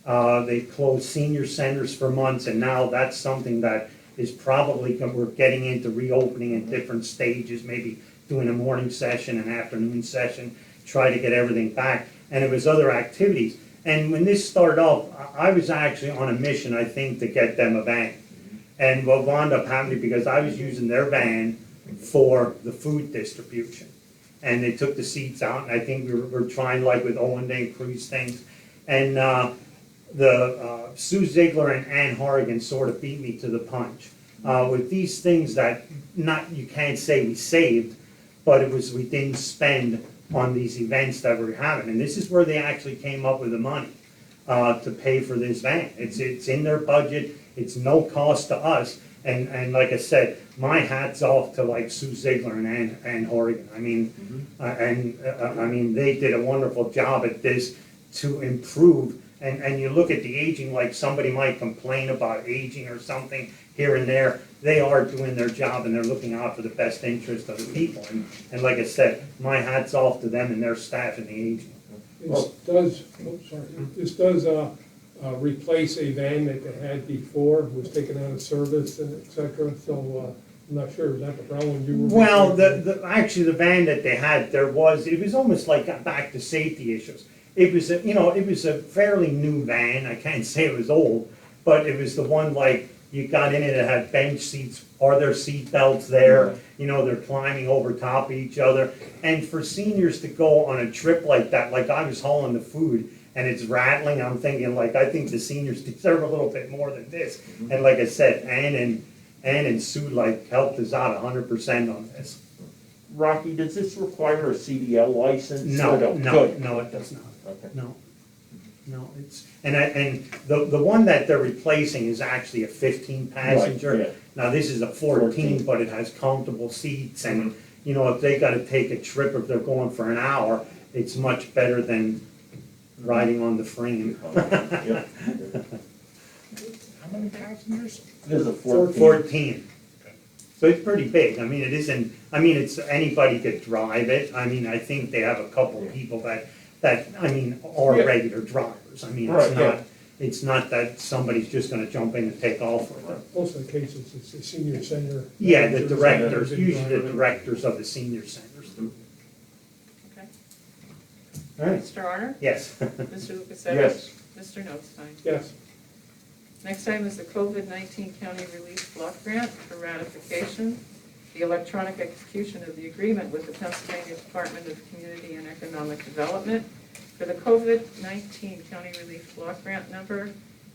They closed senior centers for months, and now that's something that is probably, we're getting into reopening in different stages, maybe doing a morning session, an afternoon session, try to get everything back. And it was other activities. And when this started off, I was actually on a mission, I think, to get them a van. And what wound up happening, because I was using their van for the food distribution. And they took the seats out, and I think we were trying, like with Owen Day Cruise things. And Sue Ziegler and Ann Horrigan sort of beat me to the punch. With these things that, you can't say we saved, but it was we didn't spend on these events that we're having. And this is where they actually came up with the money to pay for this van. It's in their budget, it's no cost to us. And like I said, my hat's off to like Sue Ziegler and Ann Horrigan. I mean, I mean, they did a wonderful job at this to improve. And you look at the aging, like somebody might complain about aging or something here and there. They are doing their job and they're looking out for the best interest of the people. And like I said, my hat's off to them and their staff and the aging. This does replace a van that they had before, was taken out of service and et cetera, so I'm not sure, is that the problem you were? Well, actually the van that they had, it was almost like back to safety issues. It was it was a fairly new van. I can't say it was old, but it was the one like you got in it, it had bench seats. Are there seat belts there? They're climbing over top of each other. And for seniors to go on a trip like that, like I was hauling the food and it's rattling, I'm thinking like, I think the seniors deserve a little bit more than this. And like I said, Ann and Sue like helped us out 100% on this. Rocky, does this require a CDL license? No, it does not. Okay. No, it's, and the one that they're replacing is actually a 15 passenger. Right, yeah. Now, this is a 14, but it has comfortable seats, and, if they gotta take a trip, if they're going for an hour, it's much better than riding on the frame. Yeah. How many passengers? There's a 14. 14. So it's pretty big. I mean, it isn't, it's, anybody could drive it. I think they have a couple people that are regular drivers. Right, It's not that somebody's just gonna jump in and take off with it. Most of the cases, it's the senior center. Yeah, the directors, usually the directors of the senior centers. Okay. All right, Mr. Arner? yes. Mr. Lukasevich? Yes. Mr. Notstein? Yes. Next item is the COVID-19 County Relief Block Grant for ratification. The electronic execution of the agreement with the Pennsylvania Department of Community and Economic Development for the COVID-19 County Relief Block Grant number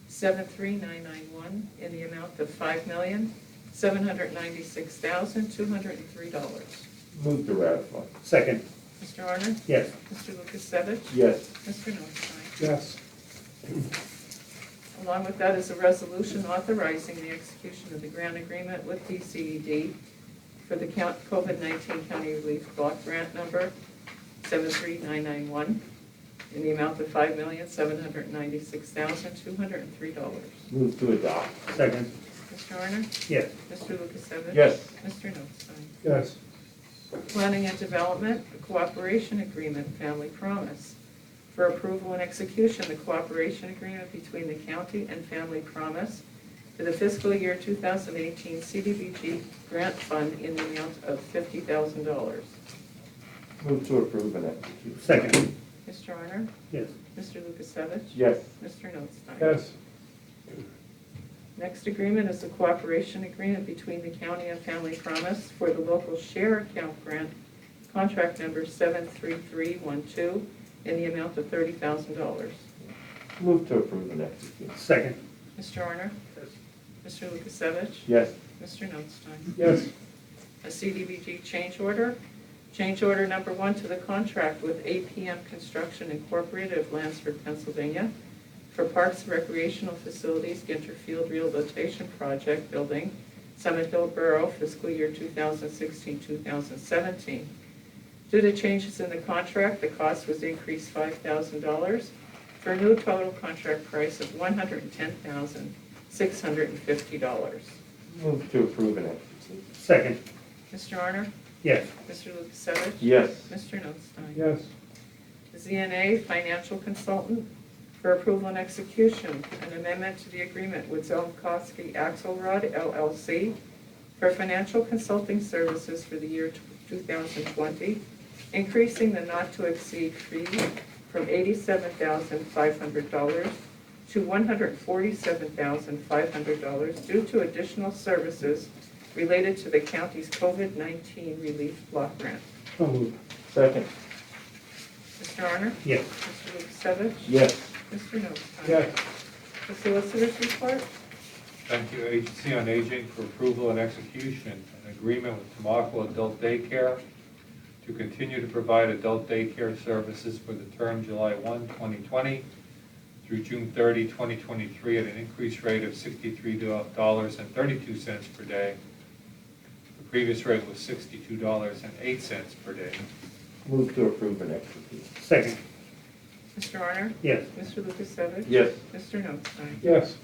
73991 in the amount of $5,796,203. Move to ratify. Second, Mr. Arner? yes. Mr. Lukasevich? Yes. Mr. Notstein? Yes. Along with that is a resolution authorizing the execution of the grant agreement with DCED for the COVID-19 County Relief Block Grant number 73991 in the amount of $5,796,203. Move to adopt. Second. Mr. Honor? Yes. Mr. Lukasevich? Yes. Mr. Notstein? Yes. Planning and Development, a cooperation agreement, Family Promise. For approval and execution, the cooperation agreement between the county and Family Promise for the fiscal year 2018 CDBG grant fund in the amount of $50,000. Move to approve and execute. Second. Mr. Honor? Yes. Mr. Lukasevich? Yes. Mr. Notstein? Yes. Next agreement is the cooperation agreement between the county and Family Promise for the local share account grant, contract number 73312, in the amount of $30,000. Move to approve and execute. Second. Mr. Honor? Mr. Lukasevich? Yes. Mr. Notstein? Yes. A CDBG change order. Change order number 1 to the contract with APM Construction Incorporated of Lansford, Pennsylvania for Parks and Recreational Facilities Ginter Field Rehabilitation Project Building, Summit Hill Borough, fiscal year 2016-2017. Due to changes in the contract, the cost was increased $5,000 for a new total contract price of $110,650. Move to approve and execute. Second. Mr. Honor? Yes. Mr. Lukasevich? Yes. Mr. Notstein? Yes. ZNA Financial Consultant for approval and execution, an amendment to the agreement with Zelkowski Axelrod LLC for financial consulting services for the year 2020, increasing the not-to-exceed fee from $87,500 to $147,500 due to additional services related to the county's COVID-19 relief block grant. So moved. Second. Mr. Honor? Yes. Mr. Lukasevich? Yes. Mr. Notstein? Yes. The Solicitor's Report? Thank you, Agency on Aging, for approval and execution. An agreement with Tamaqua Adult Daycare to continue to provide adult daycare services for the term July 1, 2020 through June 30, 2023 at an increased rate of $63.32 per day. The previous rate was $62.08 per day. Move to approve and execute. Second. Mr. Honor? Yes. Mr. Lukasevich? Yes. Mr. Notstein? Yes.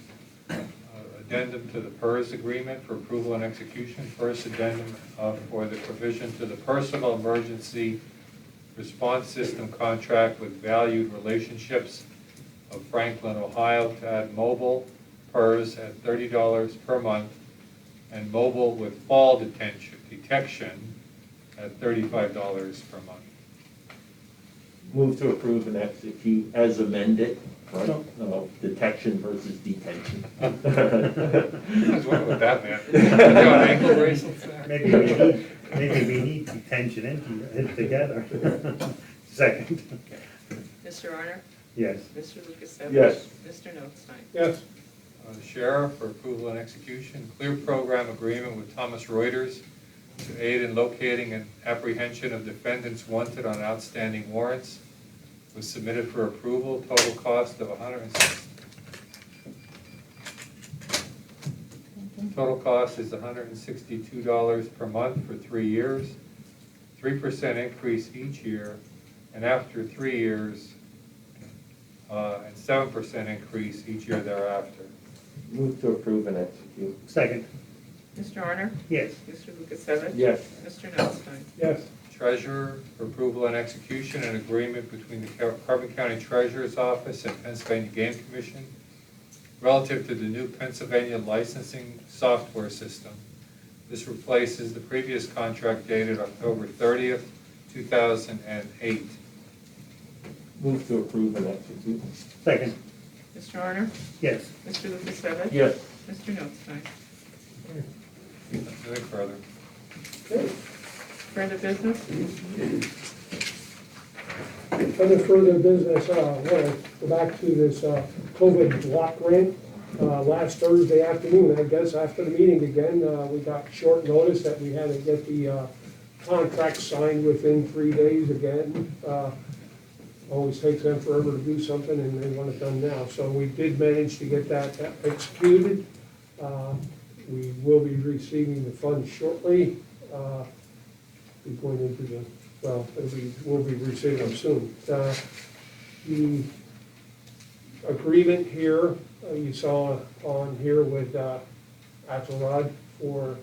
Addendum to the PERS agreement for approval and execution. First addendum for the provision to the personal emergency response system contract with Valued Relationships of Franklin, Ohio to add mobile PERS at $30 per month and mobile with fall detection at $35 per month. Move to approve and execute as amended, right? No, detection versus detention. I was wondering what that meant. You know, ankle bracelets there? Maybe we need detention and together. Second. Mr. Honor? Yes. Mr. Lukasevich? Yes. Mr. Notstein? Yes. The Sheriff for approval and execution. Clear program agreement with Thomas Reuters to aid in locating and apprehension of defendants wanted on outstanding warrants. Was submitted for approval. Total cost of Total cost is $162 per month for 3 years. 3% increase each year, and after 3 years, and 7% increase each year thereafter. Move to approve and execute. Second. Mr. Honor? Yes. Mr. Lukasevich? Yes. Mr. Notstein? Yes. Treasurer for approval and execution, an agreement between the Carbon County Treasurer's Office and Pennsylvania Game Commission relative to the new Pennsylvania licensing software system. This replaces the previous contract dated October 30th, 2008. Move to approve and execute. Second. Mr. Honor? Yes. Mr. Lukasevich? Yes. Mr. Notstein? Nothing further. Okay. Further business? Under further business, I want to go back to this COVID block grant. Last Thursday afternoon, I guess, after the meeting again, we got short notice that we had to get the contract signed within 3 days again. Always takes them forever to do something, and they want it done now. So we did manage to get that executed. We will be receiving the funds shortly. Be going into the, well, we'll be receiving them soon. The agreement here, you saw on here with Axelrod for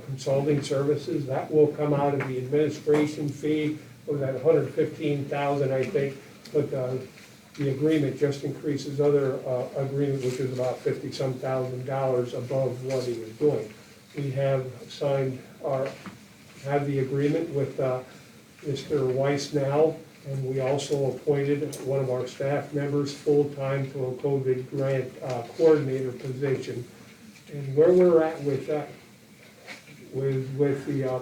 consulting services, that will come out of the administration fee, was at $115,000, I think, but the agreement just increases other agreement, which is about $50-some thousand above what he was doing. We have signed have the agreement with Mr. Weiss now, and we also appointed one of our staff members full-time to a COVID grant coordinator position. And where we're at with that, with the,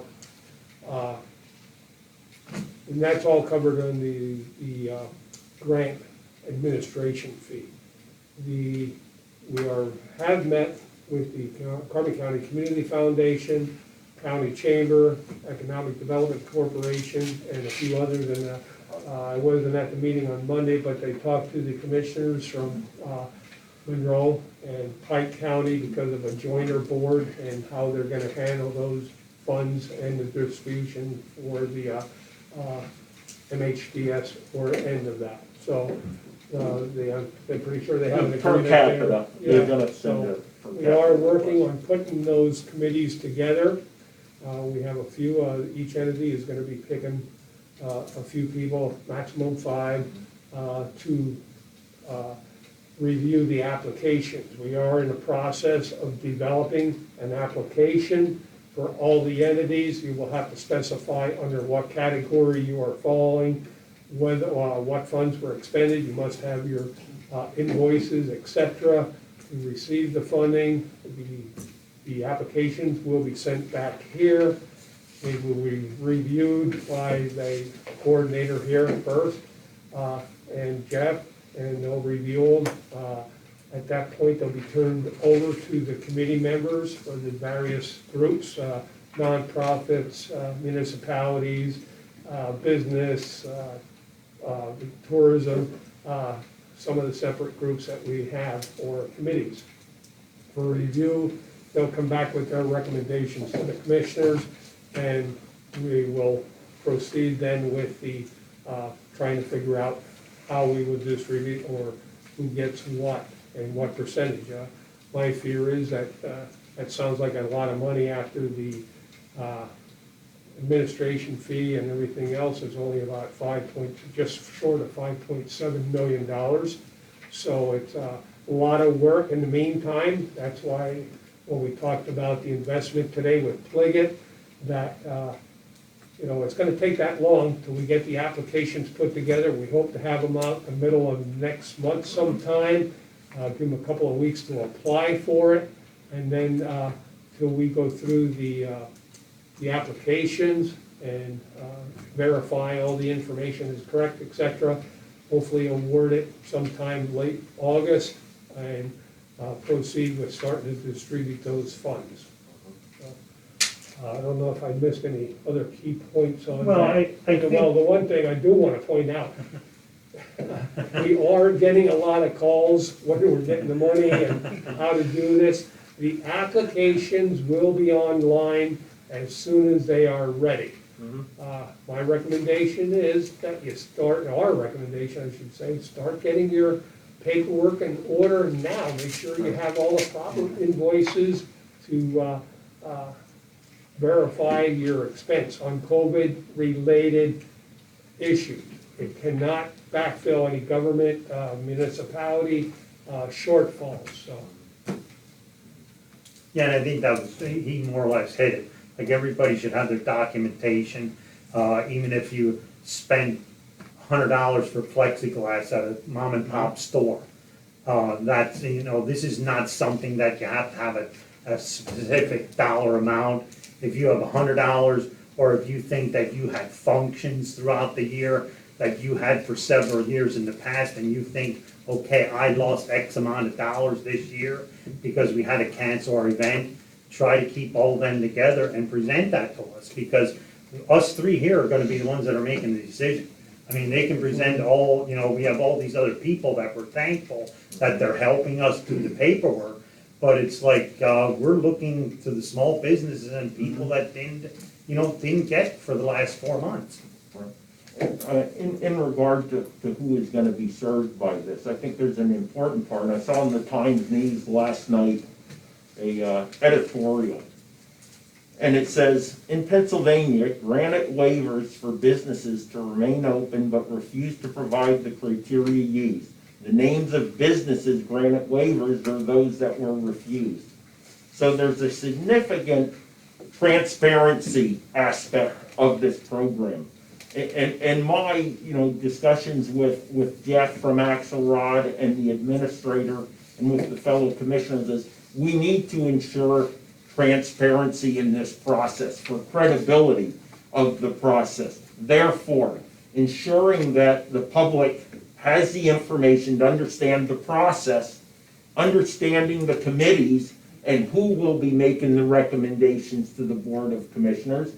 and that's all covered on the grant administration fee. We have met with the Carbon County Community Foundation, County Chamber, Economic Development Corporation, and a few others. And I wasn't at the meeting on Monday, but they talked to the commissioners from Monroe and Pike County because of a joiner board and how they're gonna handle those funds and the distribution for the MHDS or end of that. So they're pretty sure they have an Per agreement there. capita, they're Yeah, gonna send so it. per we are capita. working on putting those committees together. We have a few, each entity is gonna be picking a few people, maximum 5, to review the applications. We are in the process of developing an application for all the entities. You will have to specify under what category you are falling, whether, what funds were expended. You must have your invoices, et cetera, to receive the funding. The applications will be sent back here. They will be reviewed by the coordinator here first, and Jeff, and they'll review them. At that point, they'll be turned over to the committee members for the various groups, nonprofits, municipalities, business, tourism, some of the separate groups that we have or committees. For review, they'll come back with their recommendations to the commissioners, and we will proceed then with the, trying to figure out how we would distribute or who gets what and what percentage. My fear is that that sounds like a lot of money after the administration fee and everything else is only about just short of $5.7 million. So it's a lot of work in the meantime. That's why when we talked about the investment today with Pliget, that you know, it's gonna take that long till we get the applications put together. We hope to have them out in the middle of next month sometime. Give them a couple of weeks to apply for it, and then till we go through the applications and verify all the information is correct, et cetera. Hopefully award it sometime late August and proceed with starting to distribute those funds. I don't know if I missed any other key points on Well, that. I think- Well, the one thing I do want to point out, we are getting a lot of calls, whether we're getting the money and how to do this. The applications will be online as soon as they are ready. My recommendation is that you start, our recommendation, I should say, start getting your paperwork in order now. Make sure you have all the proper invoices to verify your expense on COVID-related issues. It cannot backfill any government, municipality shortfalls, so. Yeah, and I think that was, he more or less hit it. Like, everybody should have their documentation, even if you spend $100 for plexiglass at a mom and pop store. That's, you know, this is not something that you have to have a specific dollar amount. If you have $100, or if you think that you had functions throughout the year that you had for several years in the past, and you think, okay, I lost X amount of dollars this year because we had to cancel our event, try to keep all of them together and present that to us, because us three here are gonna be the ones that are making the decision. I mean, they can present all, you know, we have all these other people that we're thankful that they're helping us do the paperwork, but it's like, we're looking to the small businesses and people that didn't get for the last 4 months. In regard to who is gonna be served by this, I think there's an important part, and I saw in the Times News last night, a editorial. And it says, in Pennsylvania, granted waivers for businesses to remain open but refuse to provide the criteria used. The names of businesses granted waivers are those that were refused. So there's a significant transparency aspect of this program. And my, discussions with Jeff from Axelrod and the administrator and with the fellow commissioners is we need to ensure transparency in this process for credibility of the process. Therefore, ensuring that the public has the information to understand the process, understanding the committees and who will be making the recommendations to the Board of Commissioners,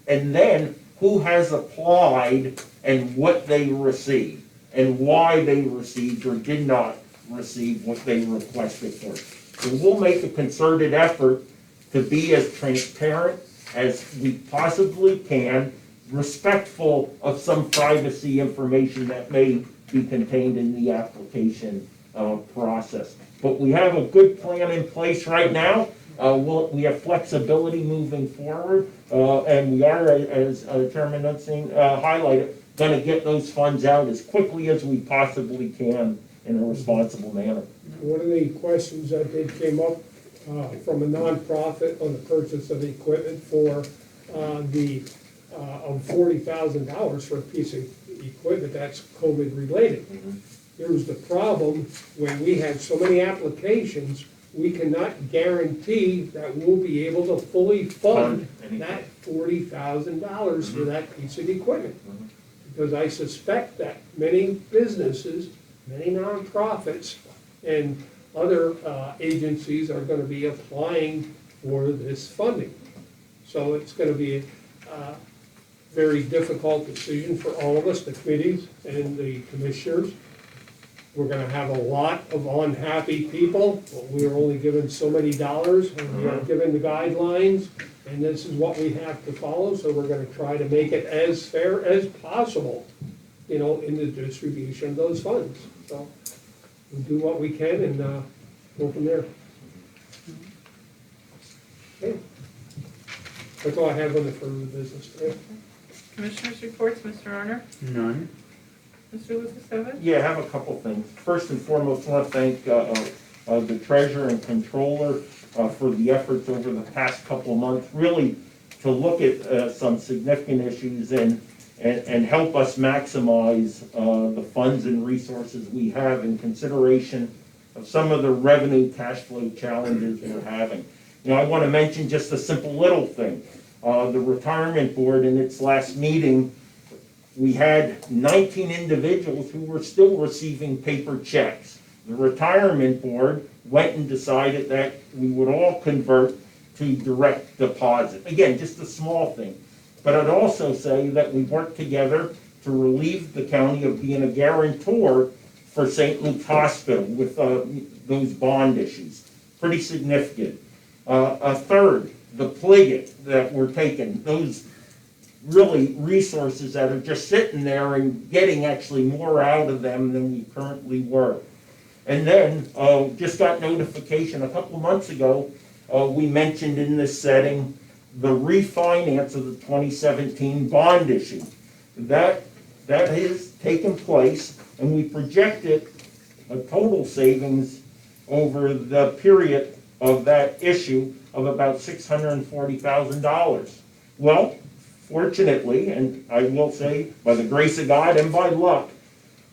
and then who has applied and what they received, and why they received or did not receive what they requested for. So we'll make a concerted effort to be as transparent as we possibly can, respectful of some privacy information that may be contained in the application process. But we have a good plan in place right now. We have flexibility moving forward, and we are, as Chairman Knudsen highlighted, going to get those funds out as quickly as we possibly can in a responsible manner. One of the questions that did came up from a nonprofit on the purchase of equipment for of $40,000 for a piece of equipment that's COVID related. Here's the problem, when we have so many applications, we cannot guarantee that we'll be able to fully fund that $40,000 for that piece of equipment. Because I suspect that many businesses, many nonprofits, and other agencies are gonna be applying for this funding. So it's gonna be a very difficult decision for all of us, the committees and the commissioners. We're gonna have a lot of unhappy people, but we are only given so many dollars, and we are given the guidelines, and this is what we have to follow, so we're gonna try to make it as fair as possible, in the distribution of those funds. So we'll do what we can and go from there. Okay. That's all I have on the further business today. Commissioners' reports, Mr. Honor? None. Mr. Lukasevich? Yeah, I have a couple things. First and foremost, I want to thank the treasurer and controller for the efforts over the past couple of months, really to look at some significant issues and help us maximize the funds and resources we have in consideration of some of the revenue cash flow challenges we're having. I want to mention just a simple little thing. The retirement board in its last meeting, we had 19 individuals who were still receiving paper checks. The retirement board went and decided that we would all convert to direct deposit. Again, just a small thing. But I'd also say that we worked together to relieve the county of being a guarantor for St. Luke's Hospital with those bond issues. Pretty significant. A third, the Pliget that we're taking, those really resources that are just sitting there and getting actually more out of them than we currently were. And then, just got notification a couple of months ago, we mentioned in this setting the refinance of the 2017 bond issue. That has taken place, and we projected a total savings over the period of that issue of about $640,000. Well, fortunately, and I will say by the grace of God and by luck,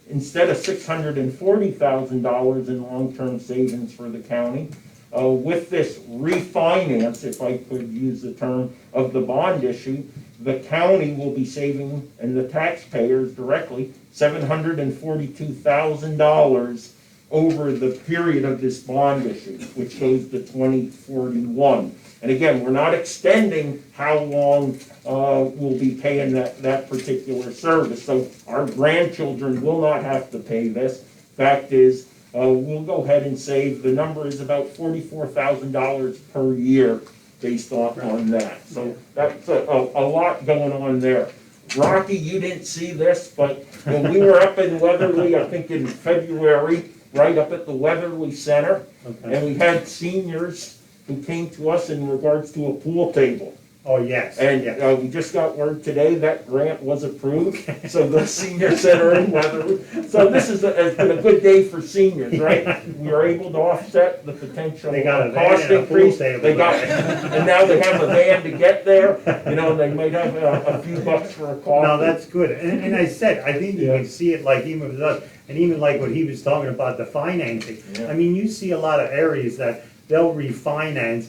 instead of $640,000 in long-term savings for the county, with this refinance, if I could use the term, of the bond issue, the county will be saving, and the taxpayers directly, $742,000 over the period of this bond issue, which goes to 2041. And again, we're not extending how long we'll be paying that particular service. So our grandchildren will not have to pay this. Fact is, we'll go ahead and save, the number is about $44,000 per year based on that. So that's a lot going on there. Rocky, you didn't see this, but when we were up in Weatherly, I think in February, right up at the Weatherly Center, Okay. and we had seniors who came to us in regards to a pool table. Oh, yes, And yes. we just got word today that grant was approved, so the senior center in Weatherly. So this is, it's been a good day for seniors, right? We are able to offset the potential They got a van cost and a pool increase. table. They got, and now they have a van to get there, you know, they might have a few bucks for a coffee. No, that's good. And I said, I think you Yeah. can see it like even with us, and even like what he was talking about, the financing. Yeah. I mean, you see a lot of areas that they'll refinance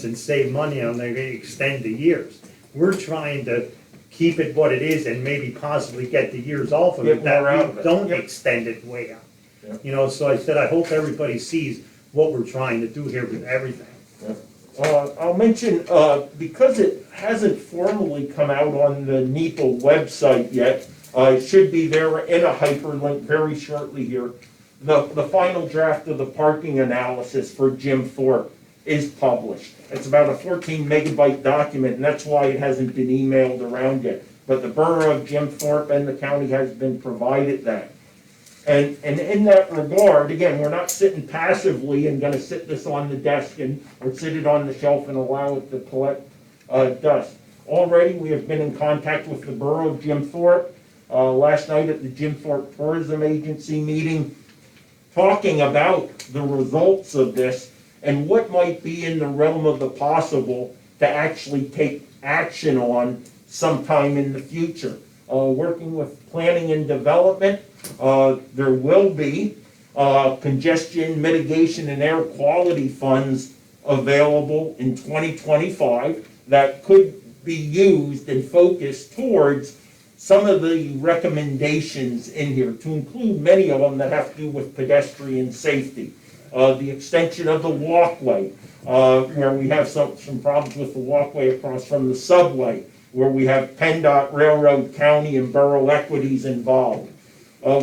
and save money and they extend the years. We're trying to keep it what it is and maybe possibly get the years off of it, Get more out that of we it. don't Yep. extend it way out. Yep. You know, so I said, I hope everybody sees what we're trying to do here with everything. I'll mention, because it hasn't formally come out on the NEPA website yet, it should be there in a hyperlink very shortly here. The final draft of the parking analysis for Jim Thorpe is published. It's about a 14 megabyte document, and that's why it hasn't been emailed around yet. But the borough of Jim Thorpe and the county has been provided that. And in that regard, again, we're not sitting passively and gonna sit this on the desk or sit it on the shelf and allow it to collect, dust. Already, we have been in contact with the borough of Jim Thorpe, last night at the Jim Thorpe Tourism Agency meeting, talking about the results of this and what might be in the realm of the possible to actually take action on sometime in the future. Working with planning and development, there will be congestion mitigation and air quality funds available in 2025 that could be used and focused towards some of the recommendations in here, to include many of them that have to do with pedestrian safety. The extension of the walkway, where we have some problems with the walkway across from the subway, where we have PennDOT, Railroad, County, and Borough equities involved.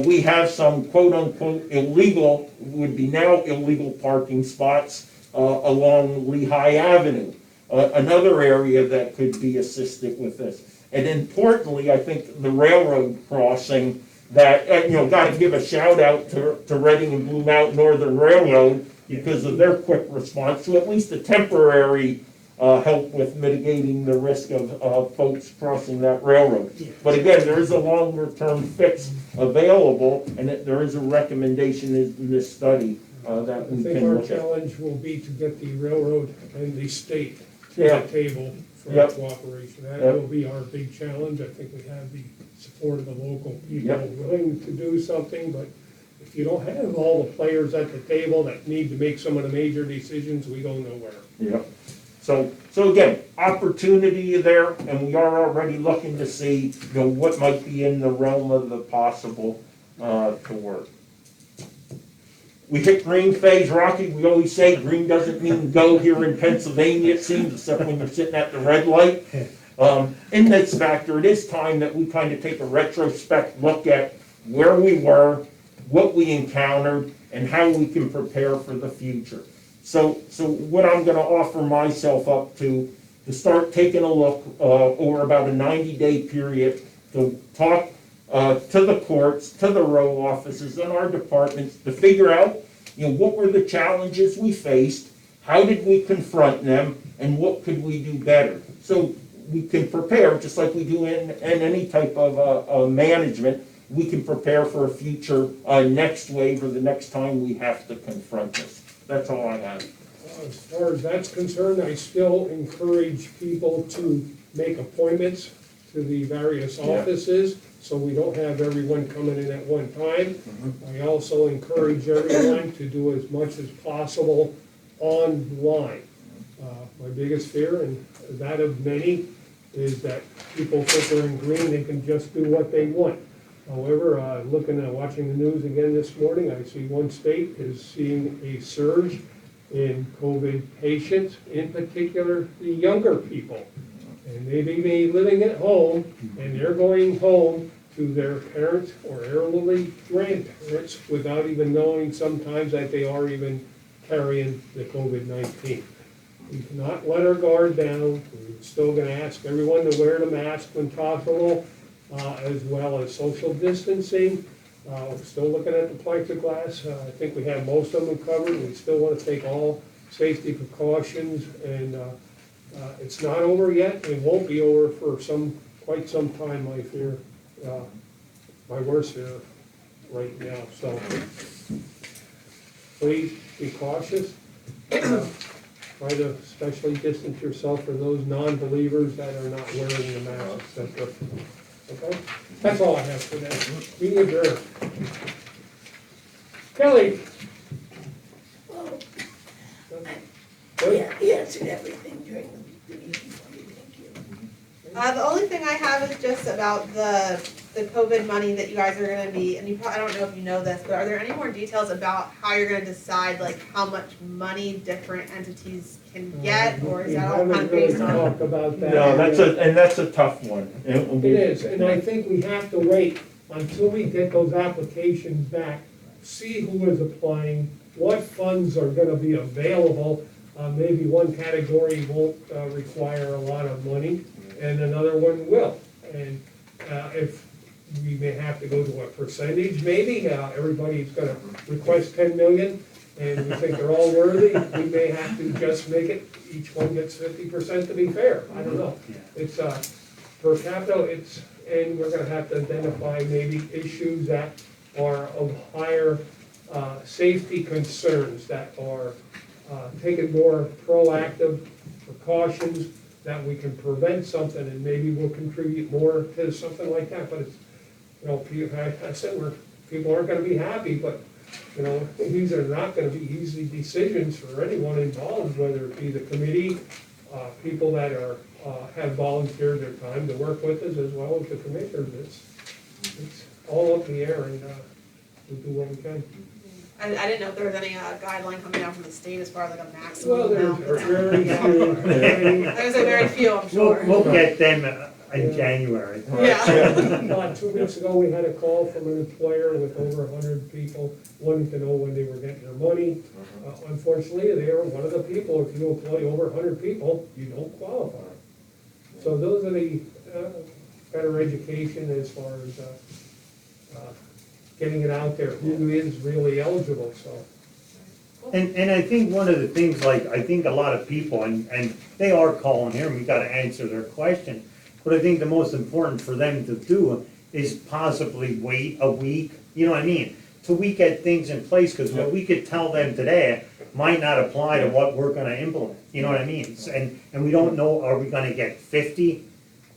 We have some quote-unquote illegal, would be now illegal parking spots along Lehigh Avenue. Another area that could be assisted with this. And importantly, I think the railroad crossing that, got to give a shout out to Reading and Blue Mountain Northern Railroad because of their quick response to at least a temporary help with mitigating the risk of folks crossing that railroad. But again, there is a longer term fix available, and there is a recommendation in this study that I we think can our look at. challenge will be to get the railroad and the state to Yeah. the table for Yep. cooperation. That Yep. will be our big challenge. I think we have the support of the local people Yep. willing to do something, but if you don't have all the players at the table that need to make some of the major decisions, we go nowhere. Yeah. So again, opportunity there, and we are already looking to see, what might be in the realm of the possible, to work. We hit green phase, Rocky, we always say green doesn't mean go here in Pennsylvania, it seems, except when you're sitting at the red light. In this factor, it is time that we kind of take a retrospect look at where we were, what we encountered, and how we can prepare for the future. So what I'm gonna offer myself up to start taking a look, over about a 90-day period, to talk to the courts, to the row offices and our departments to figure out, what were the challenges we faced, how did we confront them, and what could we do better? So we can prepare, just like we do in any type of management, we can prepare for a future next wave or the next time we have to confront this. That's all I have. As far as that's concerned, I still encourage people to make appointments to the various Yeah. offices, so we don't have everyone coming in at one time. I also encourage everyone to do as much as possible online. My biggest fear, and that of many, is that people think they're in green, they can just do what they want. However, watching the news again this morning, I see one state is seeing a surge in COVID patients, in particular the younger people. And they may be living at home, and they're going home to their parents or elderly grandparents without even knowing sometimes that they are even carrying the COVID-19. We cannot let our guard down. We're still gonna ask everyone to wear the mask when possible, as well as social distancing. We're still looking at the plexiglass. I think we have most of them covered. We still wanna take all safety precautions, and it's not over yet. It won't be over for quite some time, I fear. My worst fear right now, so please be cautious. Try to especially distance yourself from those non-believers that are not wearing the mask, et cetera. Okay? That's all I have for that. Meeting adjourned. Kelly? Well, Good? yeah, he answered everything during the meeting for me, thank you. The only thing I have is just about the COVID money that you guys are gonna be, and I don't know if you know this, but are there any more details about how you're gonna decide, like, how much money different entities can get, or is that all kind of based We on? haven't really talked about that. No, that's a tough one. It is, and I think we have to wait until we get those applications back, see who is applying, what funds are gonna be available. Maybe one category won't require a lot of money, and another one will. And if we may have to go to a percentage, maybe, everybody's gonna request 10 million, and we think they're all worthy, we may have to just make it, each one gets 50% to be fair, I don't know. It's, per capita, and we're gonna have to identify maybe issues that are of higher, safety concerns, that are, taking more proactive precautions, that we can prevent something, and maybe we'll contribute more to something like that, but it's, you know, I said, people aren't gonna be happy, but, you know, these are not gonna be easy decisions for anyone involved, whether it be the committee, people that are, have volunteered their time to work with us, as well as the commissioners. It's all up in the air, and, we'll do what we can. I didn't know if there was any guideline coming down from the state as far as like a maximum Well, amount. there's very few, There's a very few, I'm sure. We'll get them in January. Yeah. About 2 weeks ago, we had a call from an employer with over 100 people wanting to know when they were getting their money. Unfortunately, they are one of the people, if you employ over 100 people, you don't qualify. So those are the better education as far as getting it out there, who is really eligible, so. And I think one of the things, like, I think a lot of people, and they are calling here, and we gotta answer their question, but I think the most important for them to do is possibly wait a week, you know what I mean? Till we get things in place, cause what we could tell them today might not apply to what we're gonna implement, you know what I mean? And we don't know, are we gonna get 50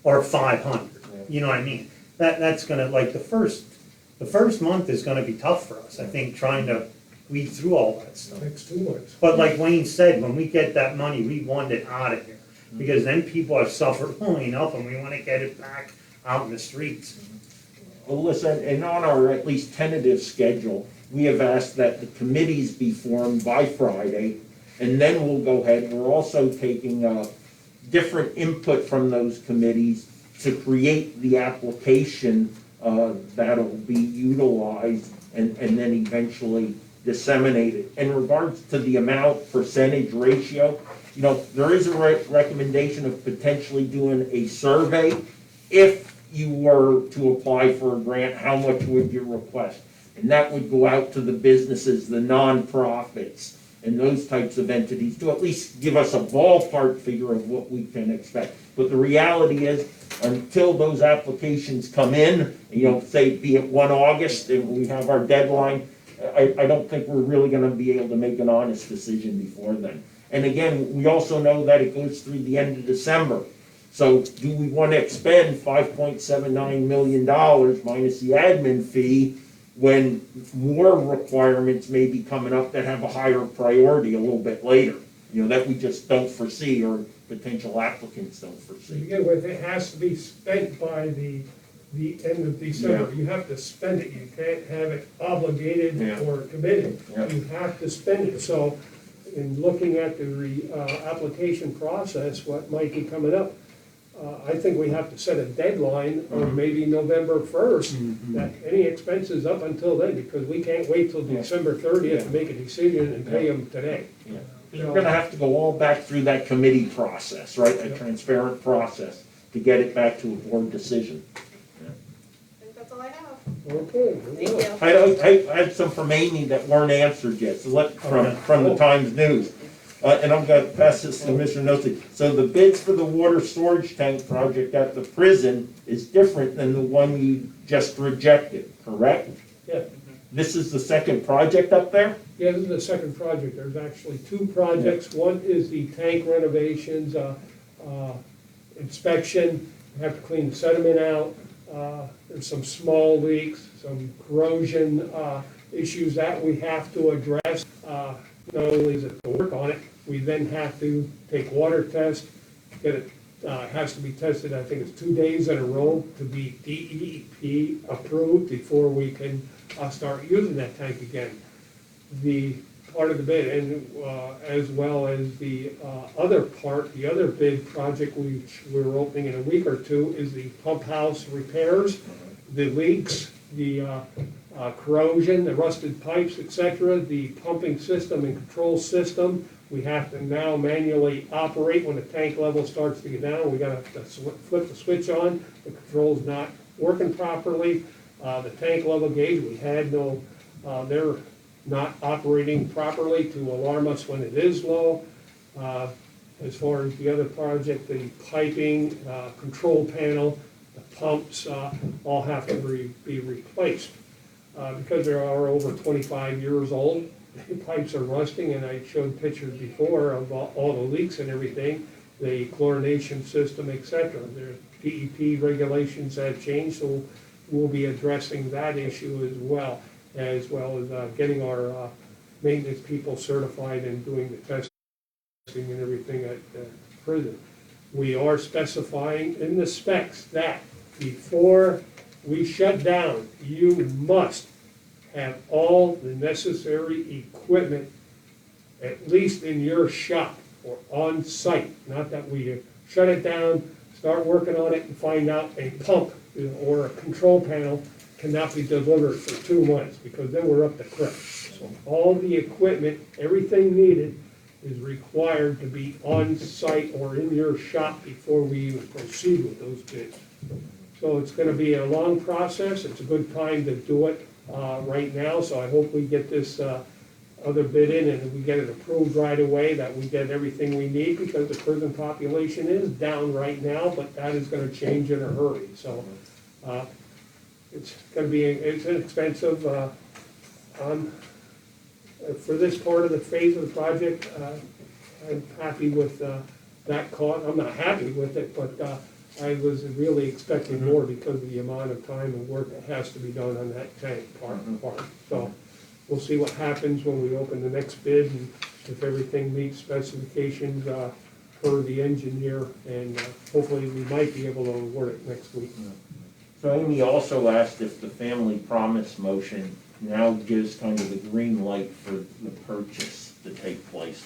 or 500, you know what I mean? That's gonna, like, the first month is gonna be tough for us, I think, trying to weed through all that stuff. Next 2 months. But like Wayne said, when we get that money, we want it out of here. Because then people have suffered long enough and we wanna get it back out in the streets. Well, listen, and on our at least tentative schedule, we have asked that the committees be formed by Friday, and then we'll go ahead. We're also taking different input from those committees to create the application that'll be utilized and then eventually disseminated. In regards to the amount, percentage, ratio, you know, there is a recommendation of potentially doing a survey. If you were to apply for a grant, how much would you request? And that would go out to the businesses, the nonprofits, and those types of entities to at least give us a ballpark figure of what we can expect. But the reality is, until those applications come in, you know, say be it 1 August and we have our deadline, I don't think we're really gonna be able to make an honest decision before then. And again, we also know that it goes through the end of December. So do we wanna expend $5.79 million minus the admin fee when more requirements may be coming up that have a higher priority a little bit later? You know, that we just don't foresee, or potential applicants don't To foresee. begin with, it has to be spent by the end of December. You have to spend it, you can't have it obligated Yeah. or committed. Yeah. You have to spend it. So in looking at the application process, what might be coming up, I think we have to set a deadline of maybe November 1st, that any expenses up until then, because we can't wait till December 30th to make a decision and pay them today. You're gonna have to go all back through that committee process, right, a transparent process, to get it back to a board decision. I think that's all I have. Okay. Thank well, you. I had some from Amy that weren't answered yet, so from the Times News. And I'm gonna pass this to Mr. Nosey. So the bids for the water storage tank project at the prison is different than the one you just rejected, correct? Yeah. This is the second project up there? Yeah, this is the second project. There's actually two projects. One is the tank renovations, inspection. We have to clean the sediment out. There's some small leaks, some corrosion issues that we have to address. Not only is it to work on it, we then have to take water test, get it, has to be tested, I think it's 2 days in a row to be DEP approved before we can start using that tank again. The part of the bid, and as well as the other part, the other bid project which we're opening in a week or two is the pump house repairs, the leaks, the corrosion, the rusted pipes, etc., the pumping system and control system. We have to now manually operate when the tank level starts to get down. We gotta flip the switch on. The control's not working properly. The tank level gauge, we had no, they're not operating properly to alarm us when it is low. As far as the other project, the piping, control panel, the pumps, all have to be replaced. Because they are over 25 years old, the pipes are rusting, and I showed pictures before of all the leaks and everything, the chlorination system, etc. The DEP regulations have changed, so we'll be addressing that issue as well as getting our maintenance people certified and doing the testing and everything at the prison. We are specifying in the specs that before we shut down, you must have all the necessary equipment, at least in your shop or on site. Not that we shut it down, start working on it and find out a pump or a control panel cannot be delivered for 2 months, because then we're up the creek. So all the equipment, everything needed is required to be on site or in your shop before we even proceed with those bids. So it's gonna be a long process. It's a good time to do it right now, so I hope we get this other bid in and we get it approved right away, that we get everything we need, because the prison population is down right now, but that is gonna change in a hurry. So it's gonna be, it's expensive. For this part of the phase of the project, I'm happy with that cost. I'm not happy with it, but I was really expecting more because of the amount of time and work that has to be done on that tank part. So we'll see what happens when we open the next bid, and if everything meets specifications per the engineer, and hopefully we might be able to award it next week. So Amy also asked if the family promise motion now gives kind of the green light for the purchase to take place.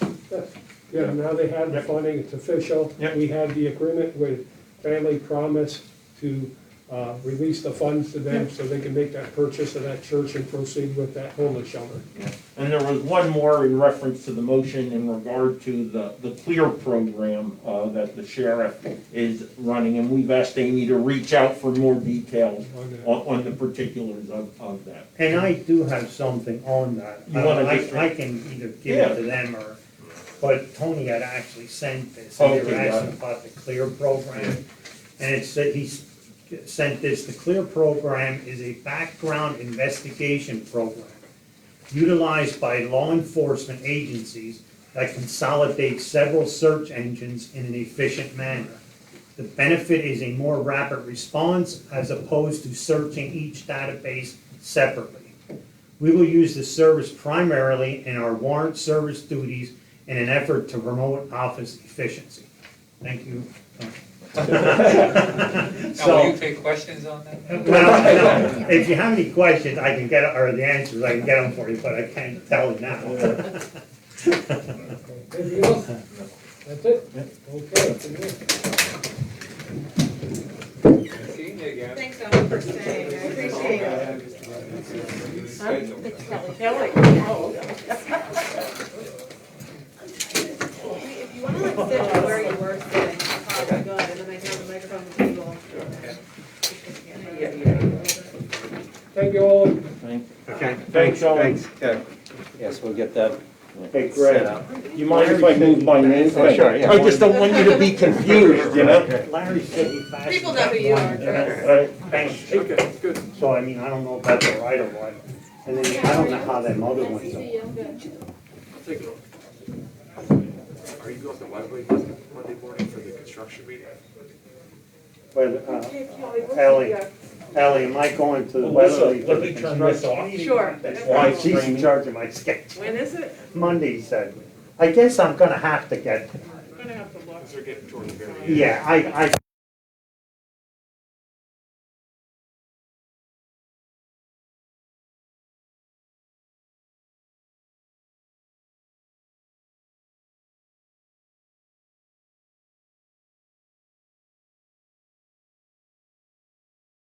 Yeah, now they have the funding, it's official. Yep. We have the agreement with Family Promise to release the funds to them so they can make that purchase of that church and proceed with that homeless shelter. And there was one more in reference to the motion in regard to the CLEAR program that the sheriff is running, and we've asked Amy to reach out for more details on the particulars of that. And I do have something on that. You wanna just- I can either give it to them or, but Tony had actually sent this, and they were Okay, got asking it. about the CLEAR program. And it said, he sent this, the CLEAR program is a background investigation program utilized by law enforcement agencies that consolidates several search engines in an efficient manner. The benefit is a more rapid response as opposed to searching each database separately. We will use this service primarily in our warrant service duties in an effort to promote office efficiency. Thank you. Now, So, will you take questions on that? well, no, if you have any questions, I can get, or the answers, I can get them for you, but I can't tell you now. Anything else? That's it? Okay. Seeing you again. Thanks, Ellen, for staying, I appreciate it. Kelly, oh, If you wanna like sit where you were sitting, that's probably good, and then I can have the microphone on the table. Thank you all. Okay, Thanks, Alan. thanks. Yeah. Yes, we'll get that Hey, set Greg, up. you mind if I move my name? Oh, sure, yeah. I just don't want you to be confused, you know? Larry said he faxed. People know who you are, that one, Chris. All right. thanks. Okay, good. So I mean, I don't know if that's a right or what. And then I don't know how that other one's. Are you going to Webley Monday morning for the construction meeting? But, Ellie, am I going to the Weatherly Melissa, for let the me turn this construction? off. sure. That's why it's She's in screaming. charge of my sketch. When is it? Monday, he said. I guess I'm gonna have to get, I'm gonna have to look. Because they're getting toward the very end. yeah, I